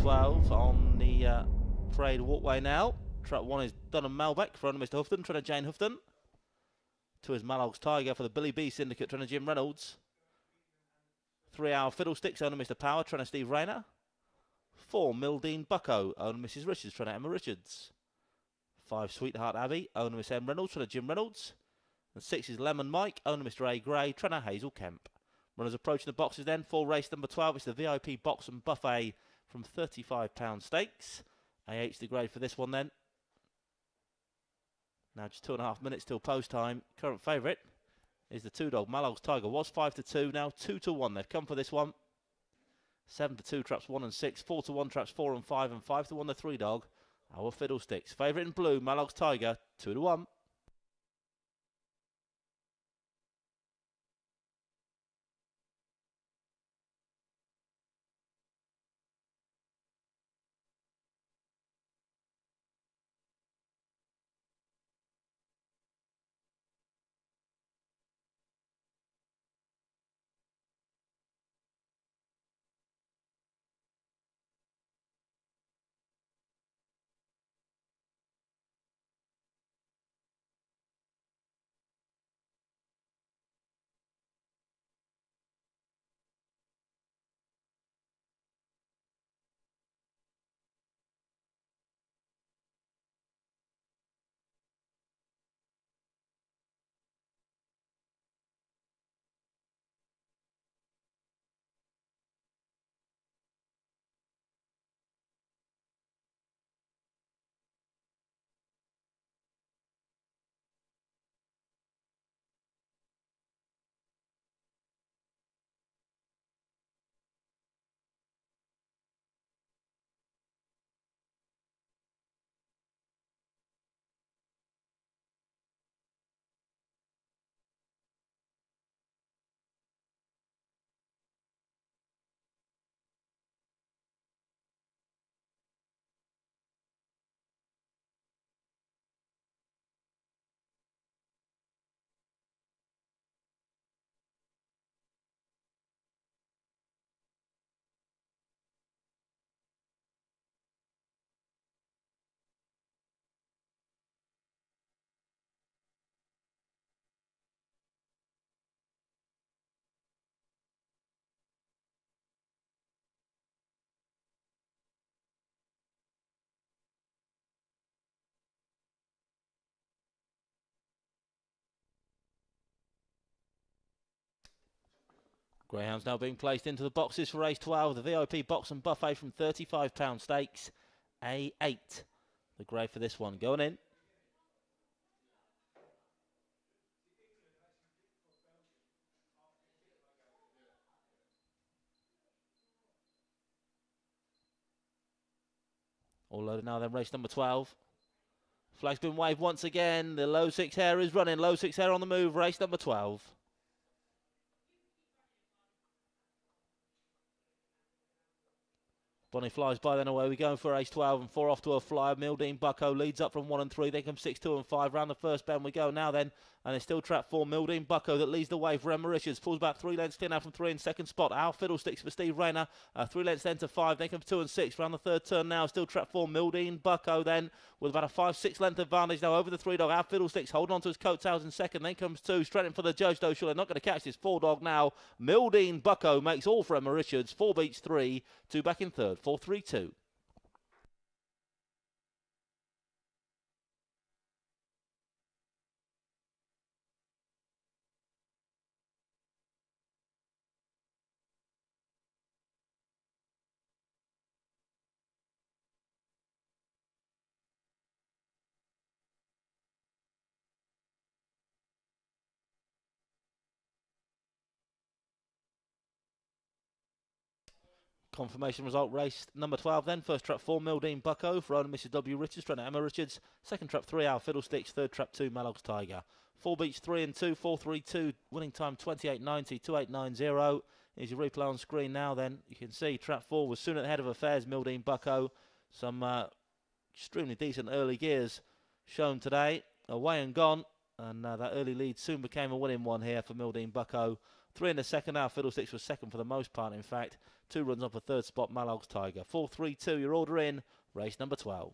A: 12 on the parade walkway now. Trap 1 is Dunham Malbec for Mr. Houghton, trainer Jane Houghton. 2 is Malog's Tiger for the Billy B Syndicate, trainer Jim Reynolds. 3 Hour Fiddlesticks, owner Mr. Power, trainer Steve Rayner. 4 Mildine Bucko, owner Mrs. Richards, trainer Emma Richards. 5 Sweetheart Abbey, owner Miss M Reynolds, trainer Jim Reynolds. And 6 is Lemon Mike, owner Mr. A Gray, trainer Hazel Kemp. Runners approaching the boxes then. For race number 12, it's the VIP Box and Buffet from £35 stakes. A8's the grade for this one then. Now just 2.5 minutes till post time. Current favourite is the 2-dog Malog's Tiger. Was 5-2, now 2-1. They've come for this one. 7-2 traps 1 and 6. 4-1 traps 4 and 5. And 5-1 the 3-dog. Our Fiddlesticks. Favourite in blue, Malog's Tiger. 2-1. Greyhounds now being placed into the boxes for race 12. The VIP Box and Buffet from £35 stakes. A8. The grey for this one. Going in. All loaded now then, race number 12. Flag's been waved once again. The low 6 hair is running. Low 6 hair on the move. Race number 12. Bonnie flies by, then away we go for race 12 and 4 off to a flyer. Mildine Bucko leads up from 1 and 3. They come 6, 2 and 5. Round the first bend we go now then. And it's still trap 4. Mildine Bucko that leads the way for Emma Richards. Pulls back 3 lengths clear now from 3 in second spot. Our Fiddlesticks for Steve Rayner. 3 lengths then to 5. They come 2 and 6. Round the third turn now. Still trap 4. Mildine Bucko then with about a 5-6 length advantage now over the 3-dog. Our Fiddlesticks holding on to his coattails in second. Then comes 2. Straight in for the judge though. Surely not going to catch this 4-dog now. Mildine Bucko makes all for Emma Richards. 4 beats 3. 2 back in third. 4-3-2. Confirmation result race number 12 then. First trap 4 Mildine Bucko for owner Mrs. W. Richards, trainer Emma Richards. Second trap 3 Our Fiddlesticks. Third trap 2 Malog's Tiger. 4 beats 3 and 2, 4-3-2. Winning time 28.90, 28.90. Here's your replay on screen now then. You can see trap 4 was soon at the head of affairs, Mildine Bucko. Some extremely decent early gears shown today. Away and gone. And that early lead soon became a winning one here for Mildine Bucko. 3 in the second hour. Fiddlesticks was second for the most part, in fact. 2 runs off a third spot, Malog's Tiger. 4-3-2, your order in, race number 12.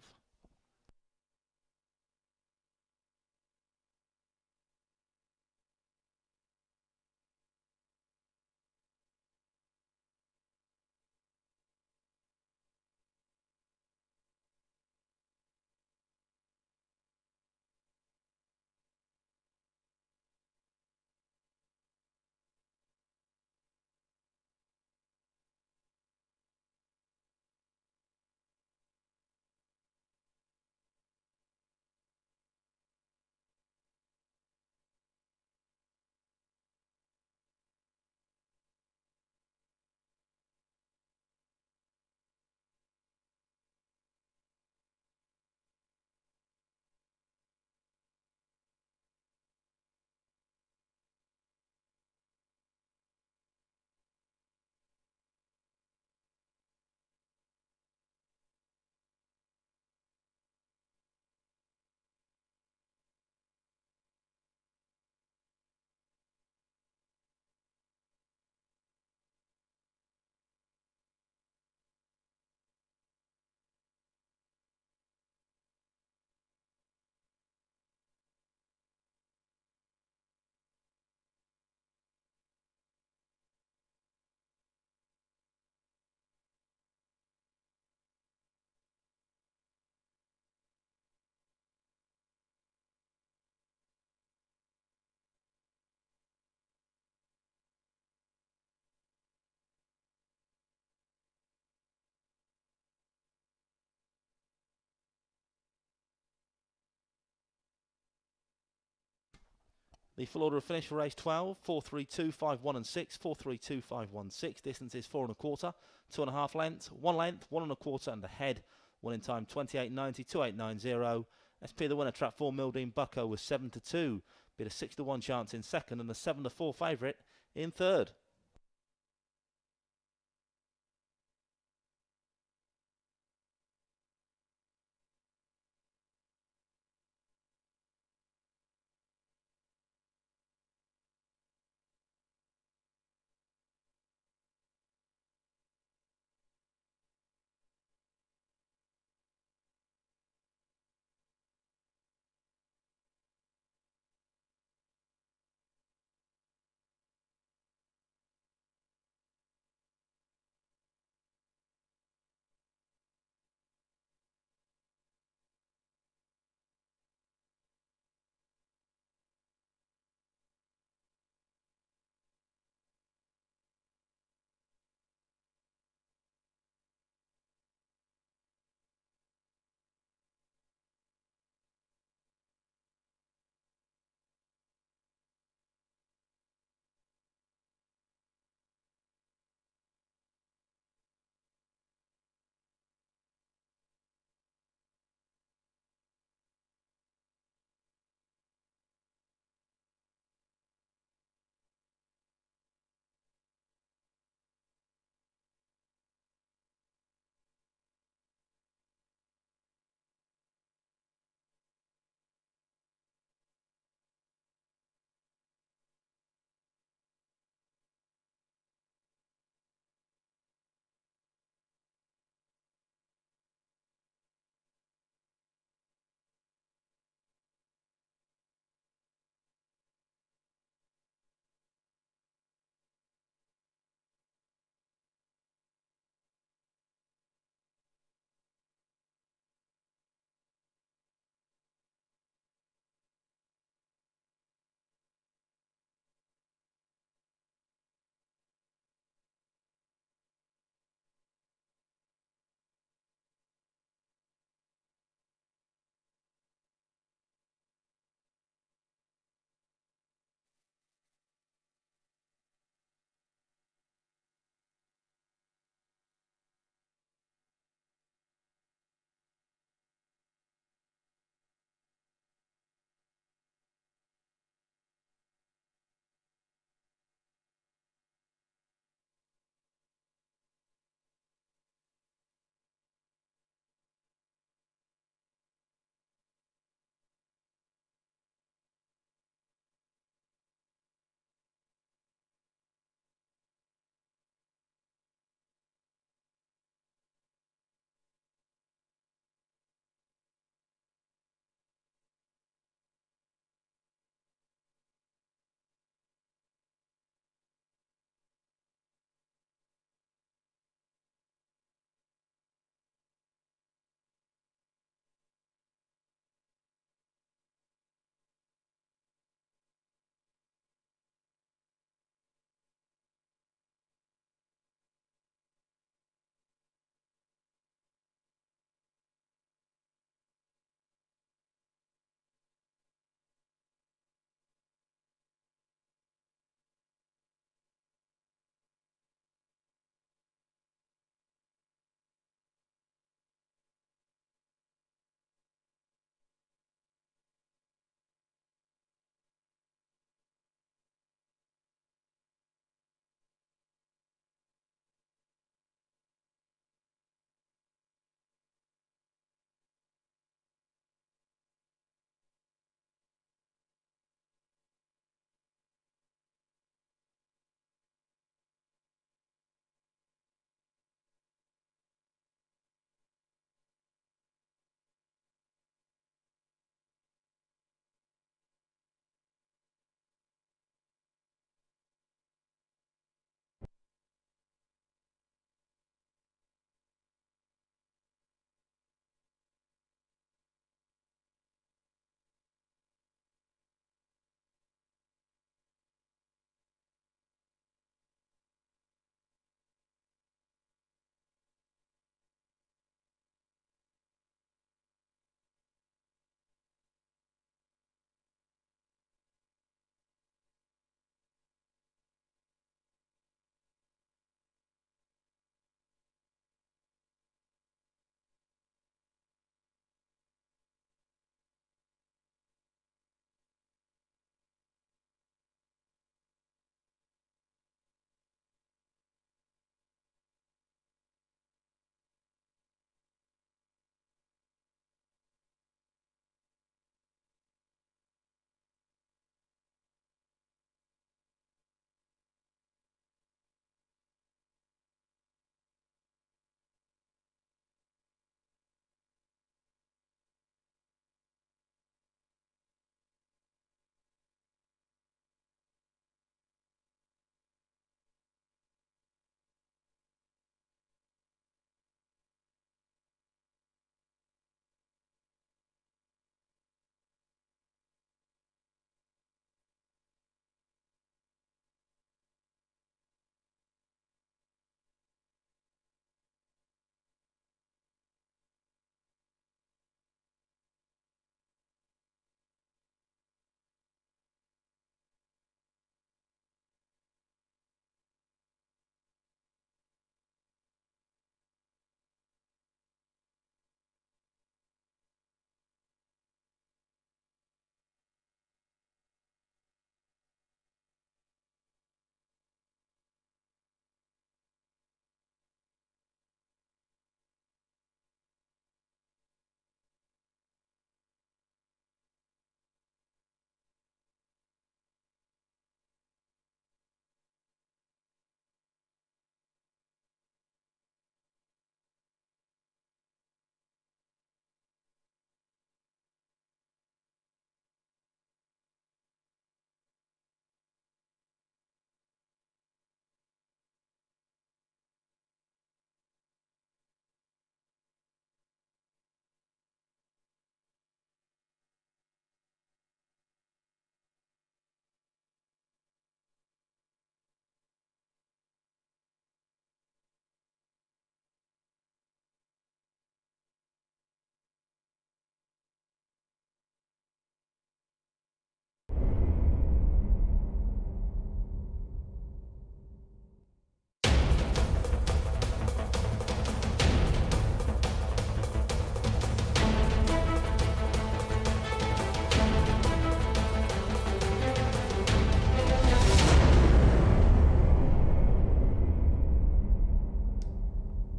A: The full order of finish for race 12, 4-3-2, 5-1 and 6, 4-3-2, 5-1, 6. Distance is 4 1/4, 2.5 lengths, 1 length, 1 1/4 and ahead. 1 in time 28.90, 28.90. SP the winner, trap 4, Mildine Bucko was 7-2. Beat a 6-1 chance in second and a 7-4 favourite in third.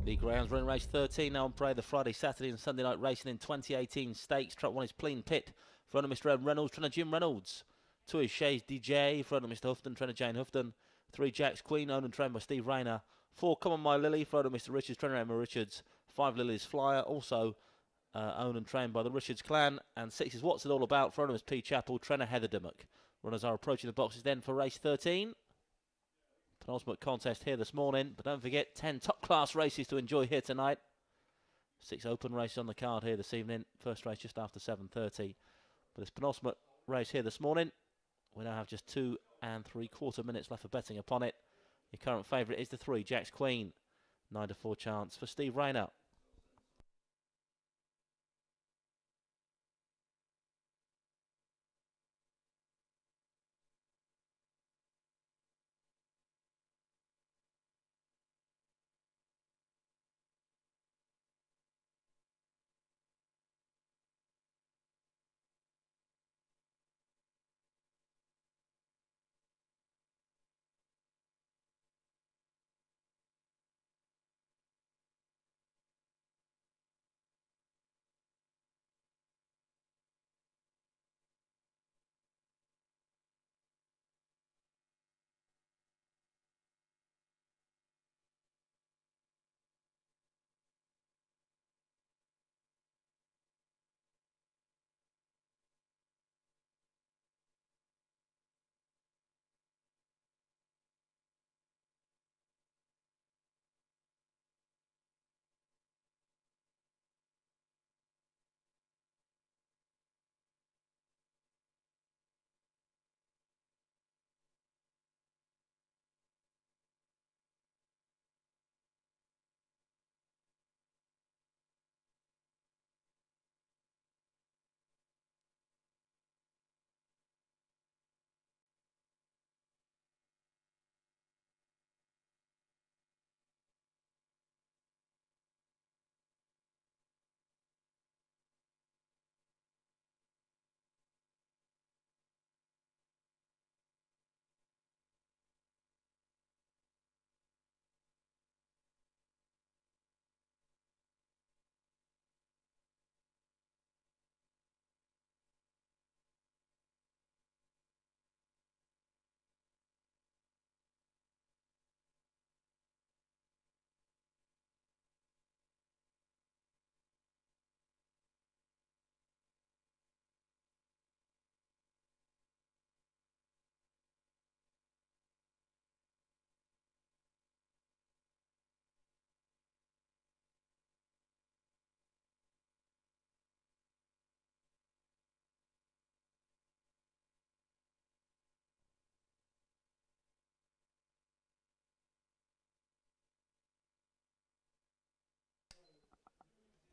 A: The Greyhounds running race 13 now on parade the Friday, Saturday and Sunday night racing in 2018 stakes. Track 1 is Clean Pit. Front of Mr. Ed Reynolds, trainer Jim Reynolds. 2 is Shays DJ, front of Mr. Houghton, trainer Jane Houghton. 3 Jack's Queen, owned and trained by Steve Rayner. 4 Come On My Lily, front of Mr. Richards, trainer Emma Richards. 5 Lily's Flyer, also owned and trained by the Richards clan. And 6 is What's It All About, front of Mr. P. Chappell, trainer Heather Dimmock. Runners are approaching the boxes then for race 13. Penultimate contest here this morning, but don't forget 10 top-class races to enjoy here tonight. 6 open races on the card here this evening. First race just after 7:30. But this penultimate race here this morning, we now have just 2 3/4 minutes left for betting upon it. Your current favourite is the 3, Jack's Queen. 9-4 chance for Steve Rayner.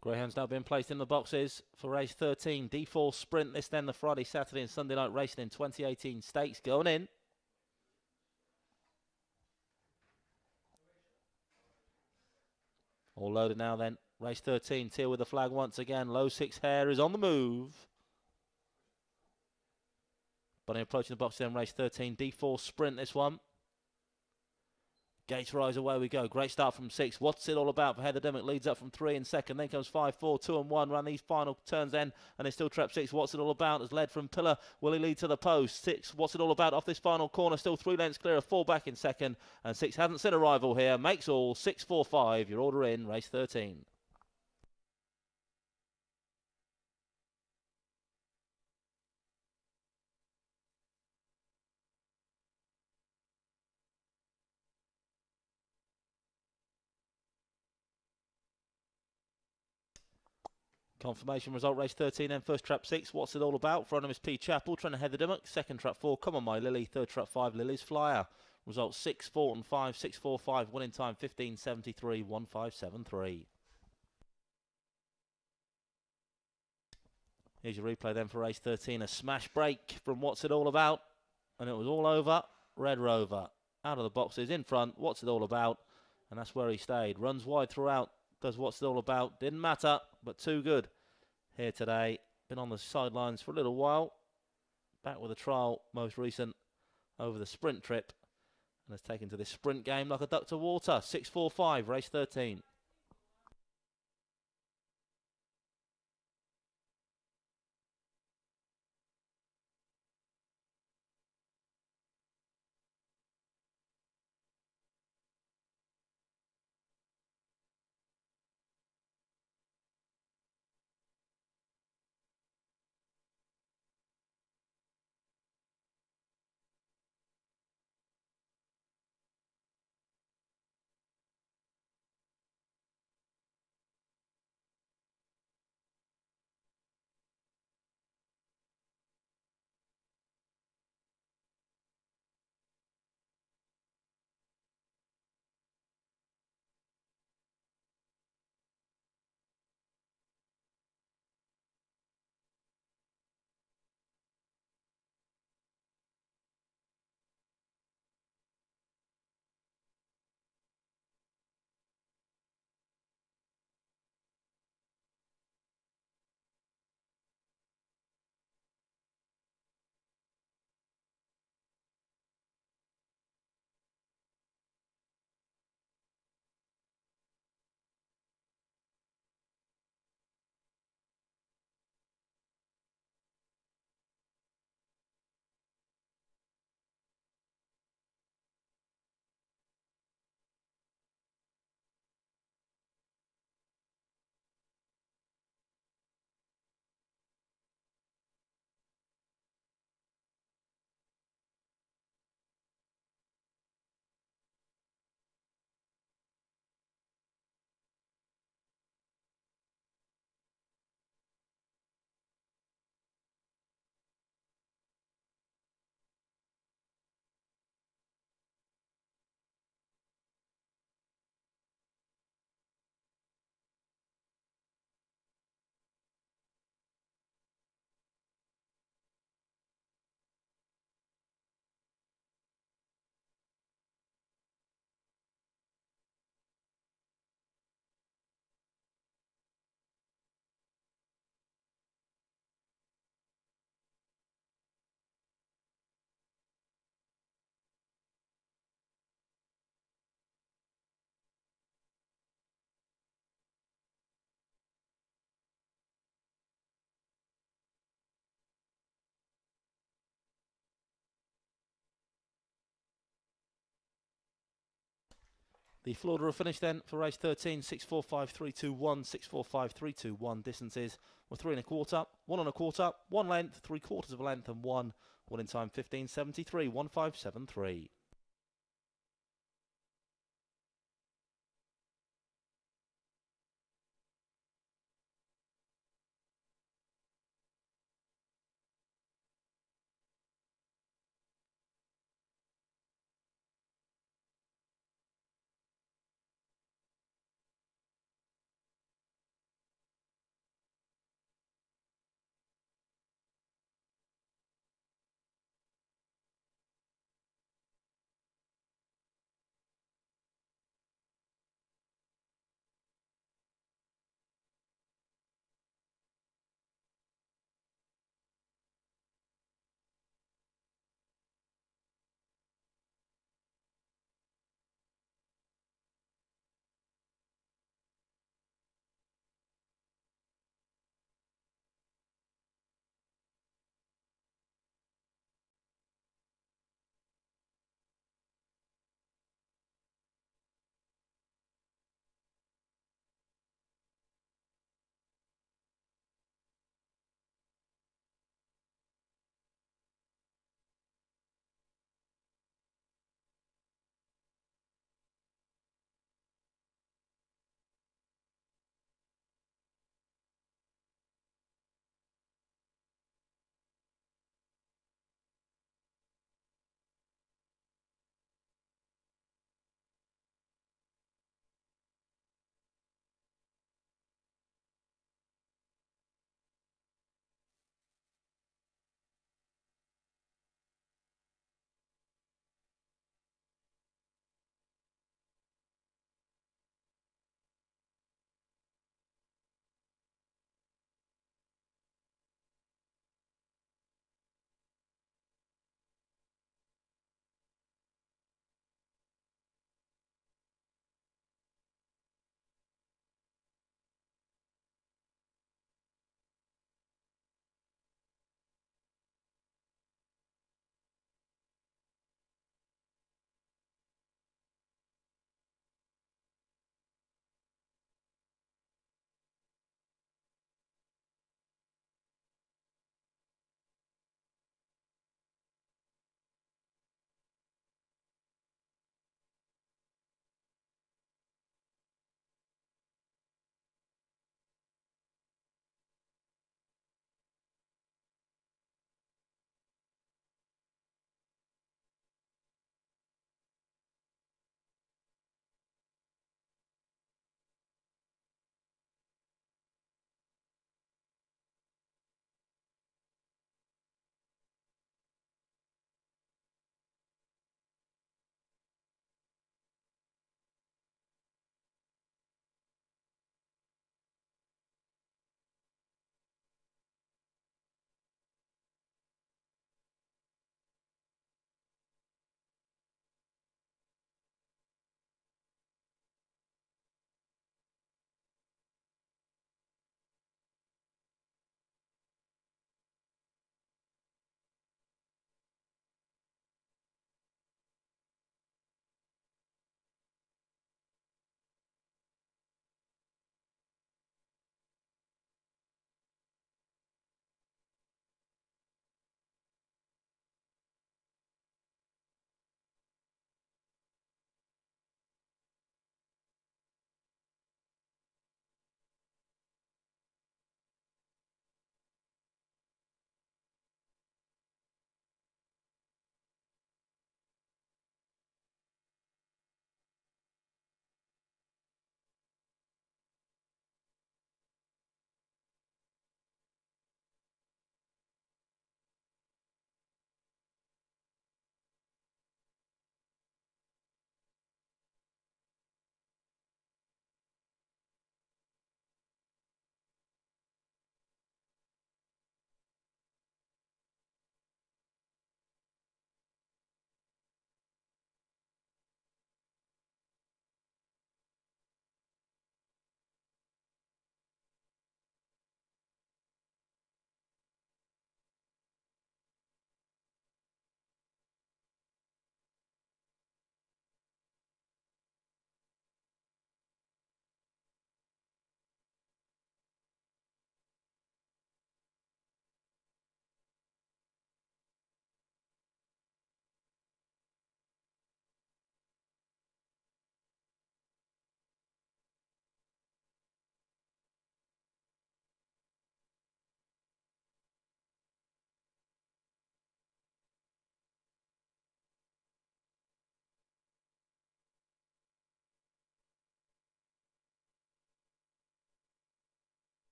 A: Greyhounds now being placed in the boxes for race 13. D4 Sprint, this then the Friday, Saturday and Sunday night racing in 2018 stakes going in. All loaded now then. Race 13, Teal with the flag once again. Low 6 Hair is on the move. Bunny approaching the box then, race 13. D4 Sprint, this one. Gates Rise, away we go. Great start from 6. What's It All About for Heather Dimmock, leads up from 3 in second. Then comes 5, 4, 2 and 1. Run these final turns then, and it's still trapped 6. What's It All About has led from Pillar. Will he lead to the post? 6, What's It All About off this final corner. Still 3 lengths clear of 4 back in second. And 6 hasn't seen a rival here. Makes all. 6, 4, 5. Your order in, race 13. Confirmation result, race 13 then. First trap 6, What's It All About? Front of is P. Chappell, trying to Heather Dimmock. Second trap 4, Come On My Lily. Third trap 5, Lily's Flyer. Results 6, 4 and 5, 6, 4, 5. Winning time 15.73, 1573. Here's your replay then for race 13. A smash break from What's It All About. And it was all over. Red Rover out of the boxes in front. What's It All About? And that's where he stayed. Runs wide throughout. Does What's It All About. Didn't matter, but too good here today. Been on the sidelines for a little while. Back with a trial, most recent, over the sprint trip. And has taken to this sprint game like a duck to water. 6-4-5, race 13. The floor draw finish then for race 13, 6:45.321, 6:45.321 distances were 3 1/4, 1 1/4, 1 length, 3/4 of a length, and 1 in time 15.73, 1573.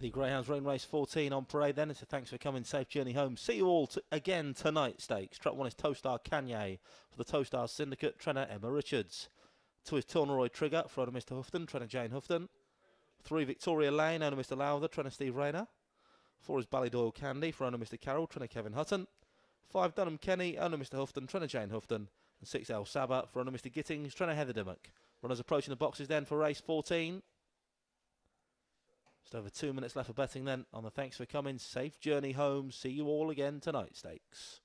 A: The Greyhounds Rain Race 14 on parade then. It's a thanks for coming, safe journey home. See you all again tonight, stakes. Trap 1 is Towcester Kanye for the Towstar Syndicate, trainer Emma Richards. 2 is Torneroy Trigger for owner Mr Houghton, trainer Jane Houghton. 3 Victoria Lane, owner Mr Lowther, trainer Steve Rayner. 4 is Ballydoyle Candy for owner Mr Carroll, trainer Kevin Hutton. 5 Dunham Kenny, owner Mr Houghton, trainer Jane Houghton. And 6 El Saba for owner Mr Gittings, trainer Heather Dimmock. Runners approaching the boxes then for race 14. Just over 2 minutes left for betting then on the thanks for coming, safe journey home. See you all again tonight, stakes.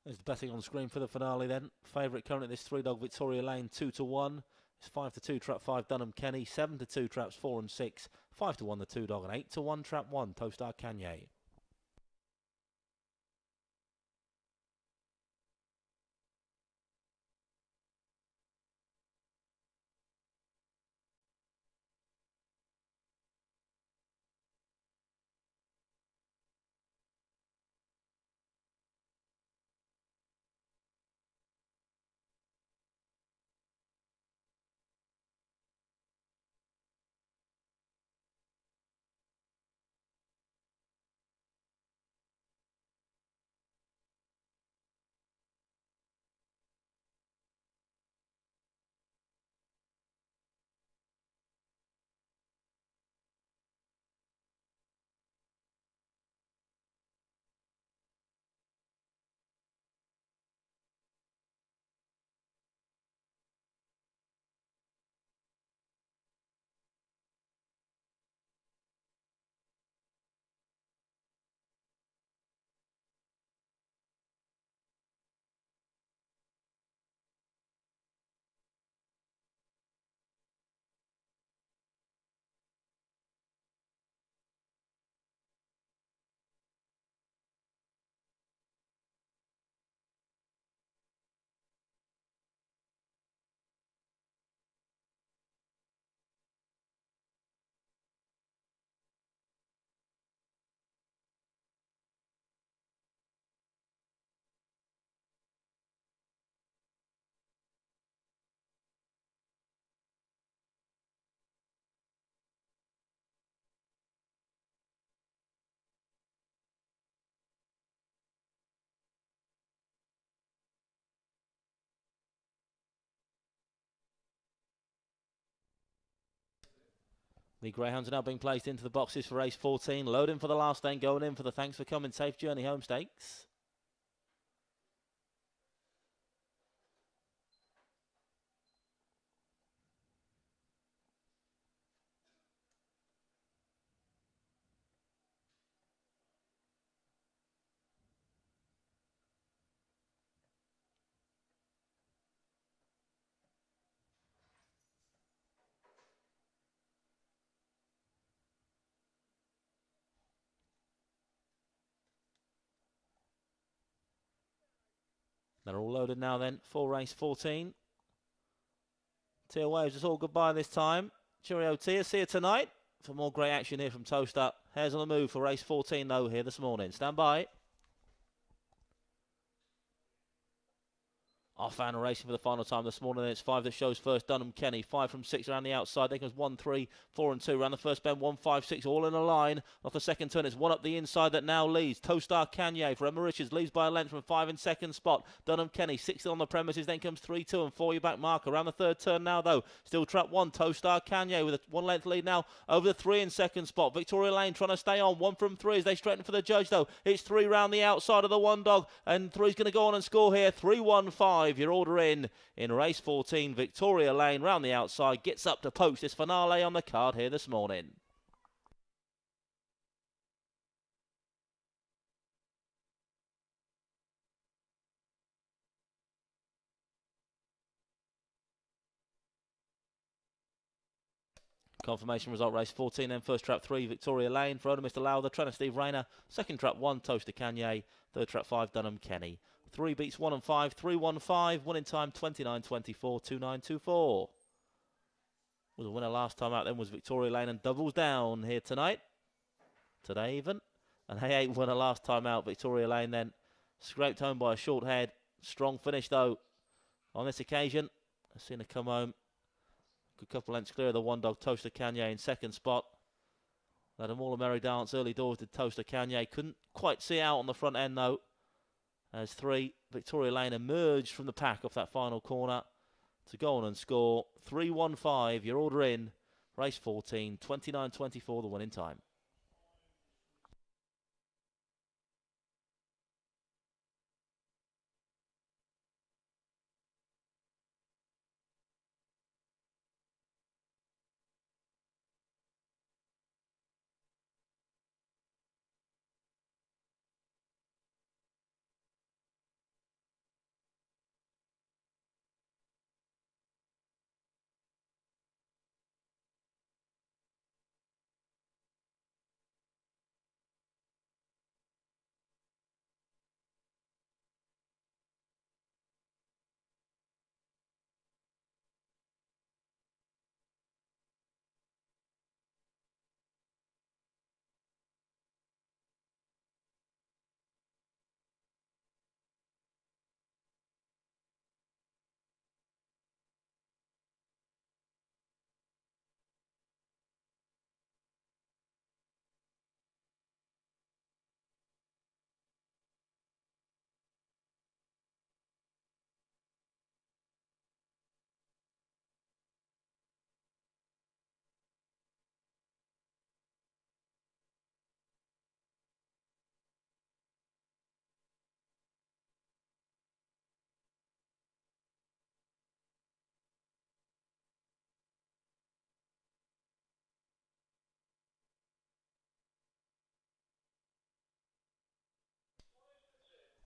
A: There's the betting on the screen for the finale then. Favourite currently this 3-dog Victoria Lane 2-1. It's 5-2 trap 5 Dunham Kenny, 7-2 traps 4 and 6, 5-1 the 2-dog, and 8-1 trap 1 Towstar Kanye. The Greyhounds are now being placed into the boxes for race 14. Loading for the last then, going in for the thanks for coming, safe journey home stakes. They're all loaded now then for race 14. Tia waves us all goodbye this time. Cheerio Tia, see you tonight for more great action here from Towcester. Hares on the move for race 14 though here this morning. Stand by. Off and racing for the final time this morning. It's 5 that shows first. Dunham Kenny, 5 from 6 around the outside. Then comes 1, 3, 4 and 2 around the first bend. 1, 5, 6 all in a line. Off the second turn, it's 1 up the inside that now leads. Towstar Kanye for Emma Richards leads by a length from 5 in second spot. Dunham Kenny 6 on the premises. Then comes 3, 2 and 4 you back mark around the third turn now though. Still trap 1 Towstar Kanye with a 1 length lead now over the 3 in second spot. Victoria Lane trying to stay on. 1 from 3 as they straighten for the judge though. It's 3 round the outside of the 1-dog and 3's going to go on and score here. 3-1-5. Your order in race 14. Victoria Lane round the outside gets up to post this finale on the card here this morning. Confirmation result race 14 then first trap 3 Victoria Lane for owner Mr Lowther, trainer Steve Rayner. Second trap 1 Towcester Kanye. Third trap 5 Dunham Kenny. 3 beats 1 and 5, 3-1-5, 1 in time 29-24, 2-9-2-4. Was a winner last time out then was Victoria Lane and doubles down here tonight. Today even. And A8 winner last time out, Victoria Lane then scraped home by a short head. Strong finish though On this occasion, I've seen her come home. Good couple lengths clear of the one dog, Towcester Kanye, in second spot. Led them all a merry dance early doors, did Towcester Kanye. Couldn't quite see out on the front end, though. As 3, Victoria Lane emerged from the pack off that final corner to go on and score. 3-1-5, your order in. Race 14, 29.24, the winning time.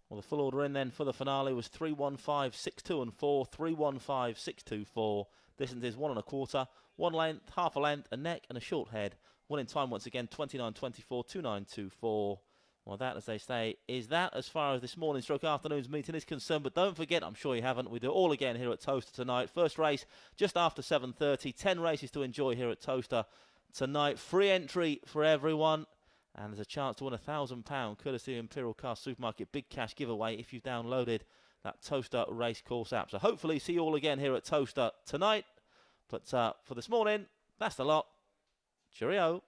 A: Well, the full order in then for the finale was 3-1-5, 6-2 and 4, 3-1-5, 6-2, 4. Distance is 1 1/4, 1 length, half a length, a neck and a short head. Winning time once again 29.24, 29.24. Well, that, as they say, is that as far as this morning stroke afternoon's meeting is concerned. But don't forget, I'm sure you haven't, we do it all again here at Towcester tonight. First race just after 7:30. 10 races to enjoy here at Towcester tonight. Free entry for everyone. And there's a chance to win £1,000 courtesy of Imperial Car Supermarket big cash giveaway if you've downloaded that Towcester Racecourse app. So hopefully see you all again here at Towcester tonight. But for this morning, that's the lot. Cheerio.